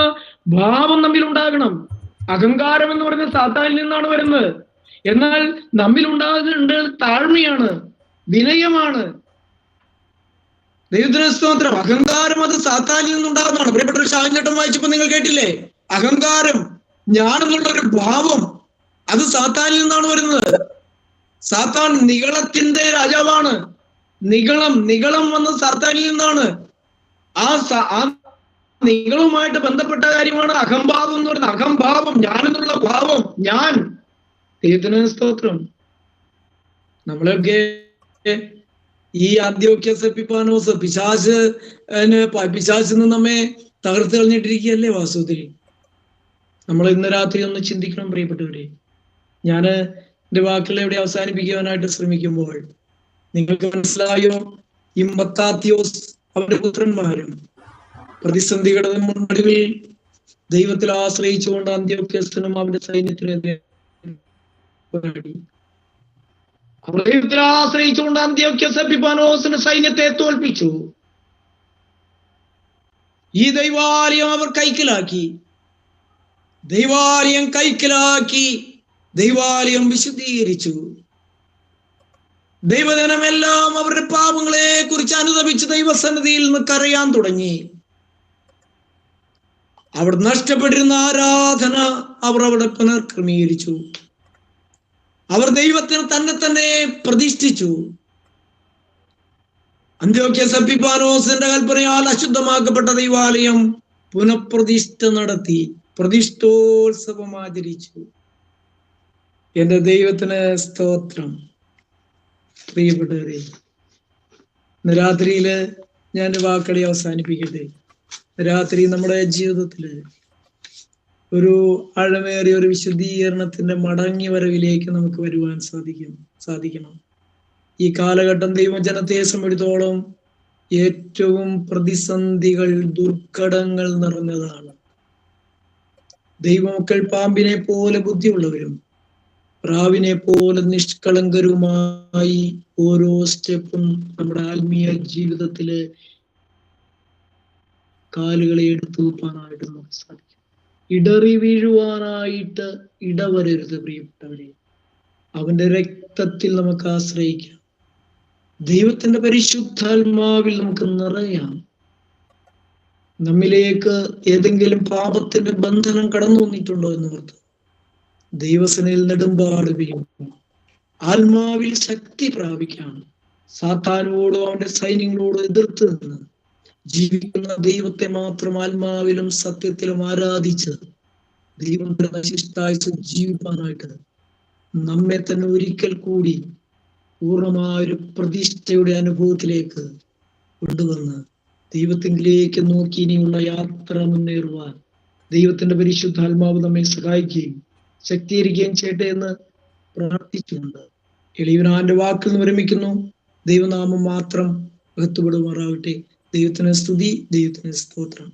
ഭാവം നമ്മിൽ ഉണ്ടാകണം. അഹങ്കാരം എന്ന് പറയുന്നത് സാത്താനിൽ നിന്നാണ് വരുന്നത്. എന്നാൽ നമ്മിൽ ഉണ്ടാകേണ്ടത് താഴ്മയാണ്, വിനയമാണ്. ദൈവത്തിന് സ്തോത്രം. അഹങ്കാരം അത് സാത്താനിൽ നിന്നുണ്ടാകുന്നതാണ്. പ്രിയപ്പെട്ട ഷാജേട്ടൻ വായിച്ചപ്പോ നിങ്ങൾ കേട്ടില്ലേ? അഹങ്കാരം, ഞാനെന്നുള്ള ഒരു ഭാവം, അത് സാത്താനിൽ നിന്നാണ് വരുന്നത്. സാത്താൻ നിഗളത്തിന്റെ രാജാവാണ്. നിഗളം വന്നത് സാത്താനിൽ നിന്നാണ്. ആ നിങ്ങളുമായിട്ട് ബന്ധപ്പെട്ട കാര്യമാണ് അഹംഭാവം എന്ന് പറയുന്നത്. അഹംഭാവം, ഞാനെന്നുള്ള ഭാവം, ഞാൻ. ദൈവത്തിന് സ്തോത്രം. നമ്മളൊക്കെ ഈ ആദ്യോക്യസ് എപ്പിഫാനോസ് പിശാചിന്ന് നമ്മെ തകർത്ത് കളഞ്ഞിട്ടിരിക്കുകയല്ലേ വാസ്തവത്തിൽ. നമ്മൾ ഇന്ന് രാത്രി ഒന്ന് ചിന്തിക്കണം പ്രിയപ്പെട്ടവരെ. ഞാന് എന്റെ വാക്കുകൾ എവിടെ അവസാനിപ്പിക്കുവാനായിട്ട് ശ്രമിക്കുമ്പോൾ നിങ്ങൾക്ക് മനസ്സിലായോ? ഈ മത്താത്യോസ് അവരുടെ പുത്രന്മാരും പ്രതിസന്ധികളുടെ നടുവിൽ ദൈവത്തിൽ ആശ്രയിച്ചുകൊണ്ട് അന്ത്യോക്യസിനും അവന്റെ സൈന്യത്തിനെതിരെ പോരാടി. ദൈവത്തിൽ ആശ്രയിച്ചുകൊണ്ട് അന്ത്യോക്യസ് എപ്പിഫാനോസിന്റെ സൈന്യത്തെ തോൽപ്പിച്ചു. ഈ ദൈവാലയം അവർ കൈക്കലാക്കി. ദൈവാലയം വിശുദ്ധീകരിച്ചു. ദൈവജനമെല്ലാം അവരുടെ പാപങ്ങളെ കുറിച്ച് അനുതപിച്ച് ദൈവസന്നിധിയിൽ നിന്ന് കരയാൻ തുടങ്ങി. അവർ നഷ്ടപ്പെട്ടിരുന്ന ആരാധന അവർ അവിടെ പുനർക്രമീകരിച്ചു. അവർ ദൈവത്തിന് തന്നെ പ്രതിഷ്ഠിച്ചു. അന്ത്യോക്യസ് എപ്പിഫാനോസിന്റെ കൽപ്പനയാൽ അശുദ്ധമാക്കപ്പെട്ട ദൈവാലയം പുനഃപ്രതിഷ്ഠ നടത്തി പ്രതിഷ്ഠോത്സവം ആചരിച്ചു. എന്റെ ദൈവത്തിന് സ്തോത്രം. പ്രിയപ്പെട്ടവരെ, ഇന്ന് രാത്രിയില് ഞാൻ വാക്കളി അവസാനിപ്പിക്കട്ടെ. രാത്രി നമ്മുടെ ജീവിതത്തില് ഒരു ആഴമേറിയ ഒരു വിശദീകരണത്തിന്റെ മടങ്ങി വരവിലേക്ക് നമുക്ക് വരുവാൻ സാധിക്കണം. ഈ കാലഘട്ടം ദൈവജനത്തെ സംബന്ധിച്ചിടത്തോളം ഏറ്റവും പ്രതിസന്ധികൾ, ദുർഘടങ്ങൾ നിറഞ്ഞതാണ്. ദൈവമക്കൾ പാമ്പിനെ പോലെ ബുദ്ധിയുള്ളവരും പ്രാവിനെ പോലെ നിഷ്കളങ്കരുമായി ഓരോ സ്റ്റെപ്പും നമ്മുടെ ആത്മീയ ജീവിതത്തില് കാലുകളെ എടുത്തു വെക്കാനായിട്ട് നമുക്ക് സാധിക്കും. ഇടറി വീഴുവാനായിട്ട് ഇടവരരുത് പ്രിയപ്പെട്ടവരെ. അവന്റെ രക്തത്തിൽ നമുക്ക് ആശ്രയിക്കാം. ദൈവത്തിന്റെ പരിശുദ്ധാത്മാവിൽ നമുക്ക് നിറയാം. നമ്മിലേക്ക് ഏതെങ്കിലും പാപത്തിന്റെ ബന്ധനം കടന്നു വന്നിട്ടുണ്ടോ എന്ന് ഓർത്ത് ദൈവസനയിൽ നെടുമ്പാട് വീഴും. ആത്മാവിൽ ശക്തി പ്രാപിക്കാം. സാത്താനോടും അവന്റെ സൈന്യങ്ങളോടും എതിർത്ത് നിന്ന് ജീവിക്കുന്ന ദൈവത്തെ മാത്രം ആത്മാവിലും സത്യത്തിലും ആരാധിച്ച് ദൈവം ശിഷ്ടാഴ്ച ജീവിക്കാനായിട്ട് നമ്മെ തന്നെ ഒരിക്കൽ കൂടി പൂർണ്ണമായൊരു പ്രതിഷ്ഠയുടെ അനുഭവത്തിലേക്ക് കൊണ്ടുവന്ന് ദൈവത്തിലേക്ക് നോക്കി ഇനിയുള്ള യാത്ര മുന്നേറുവാൻ ദൈവത്തിന്റെ പരിശുദ്ധാത്മാവ് നമ്മെ സഹായിക്കുകയും ശക്തീകരിക്കുകയും ചെയ്യട്ടെ എന്ന് പ്രാർത്ഥിച്ചുകൊണ്ട് എളിയവനാന്റെ വാക്കിൽ നിന്ന് വിരമിക്കുന്നു. ദൈവനാമം മാത്രം മഹത്വപ്പെടുമാറാകട്ടെ. ദൈവത്തിന് സ്തുതി, ദൈവത്തിന് സ്തോത്രം.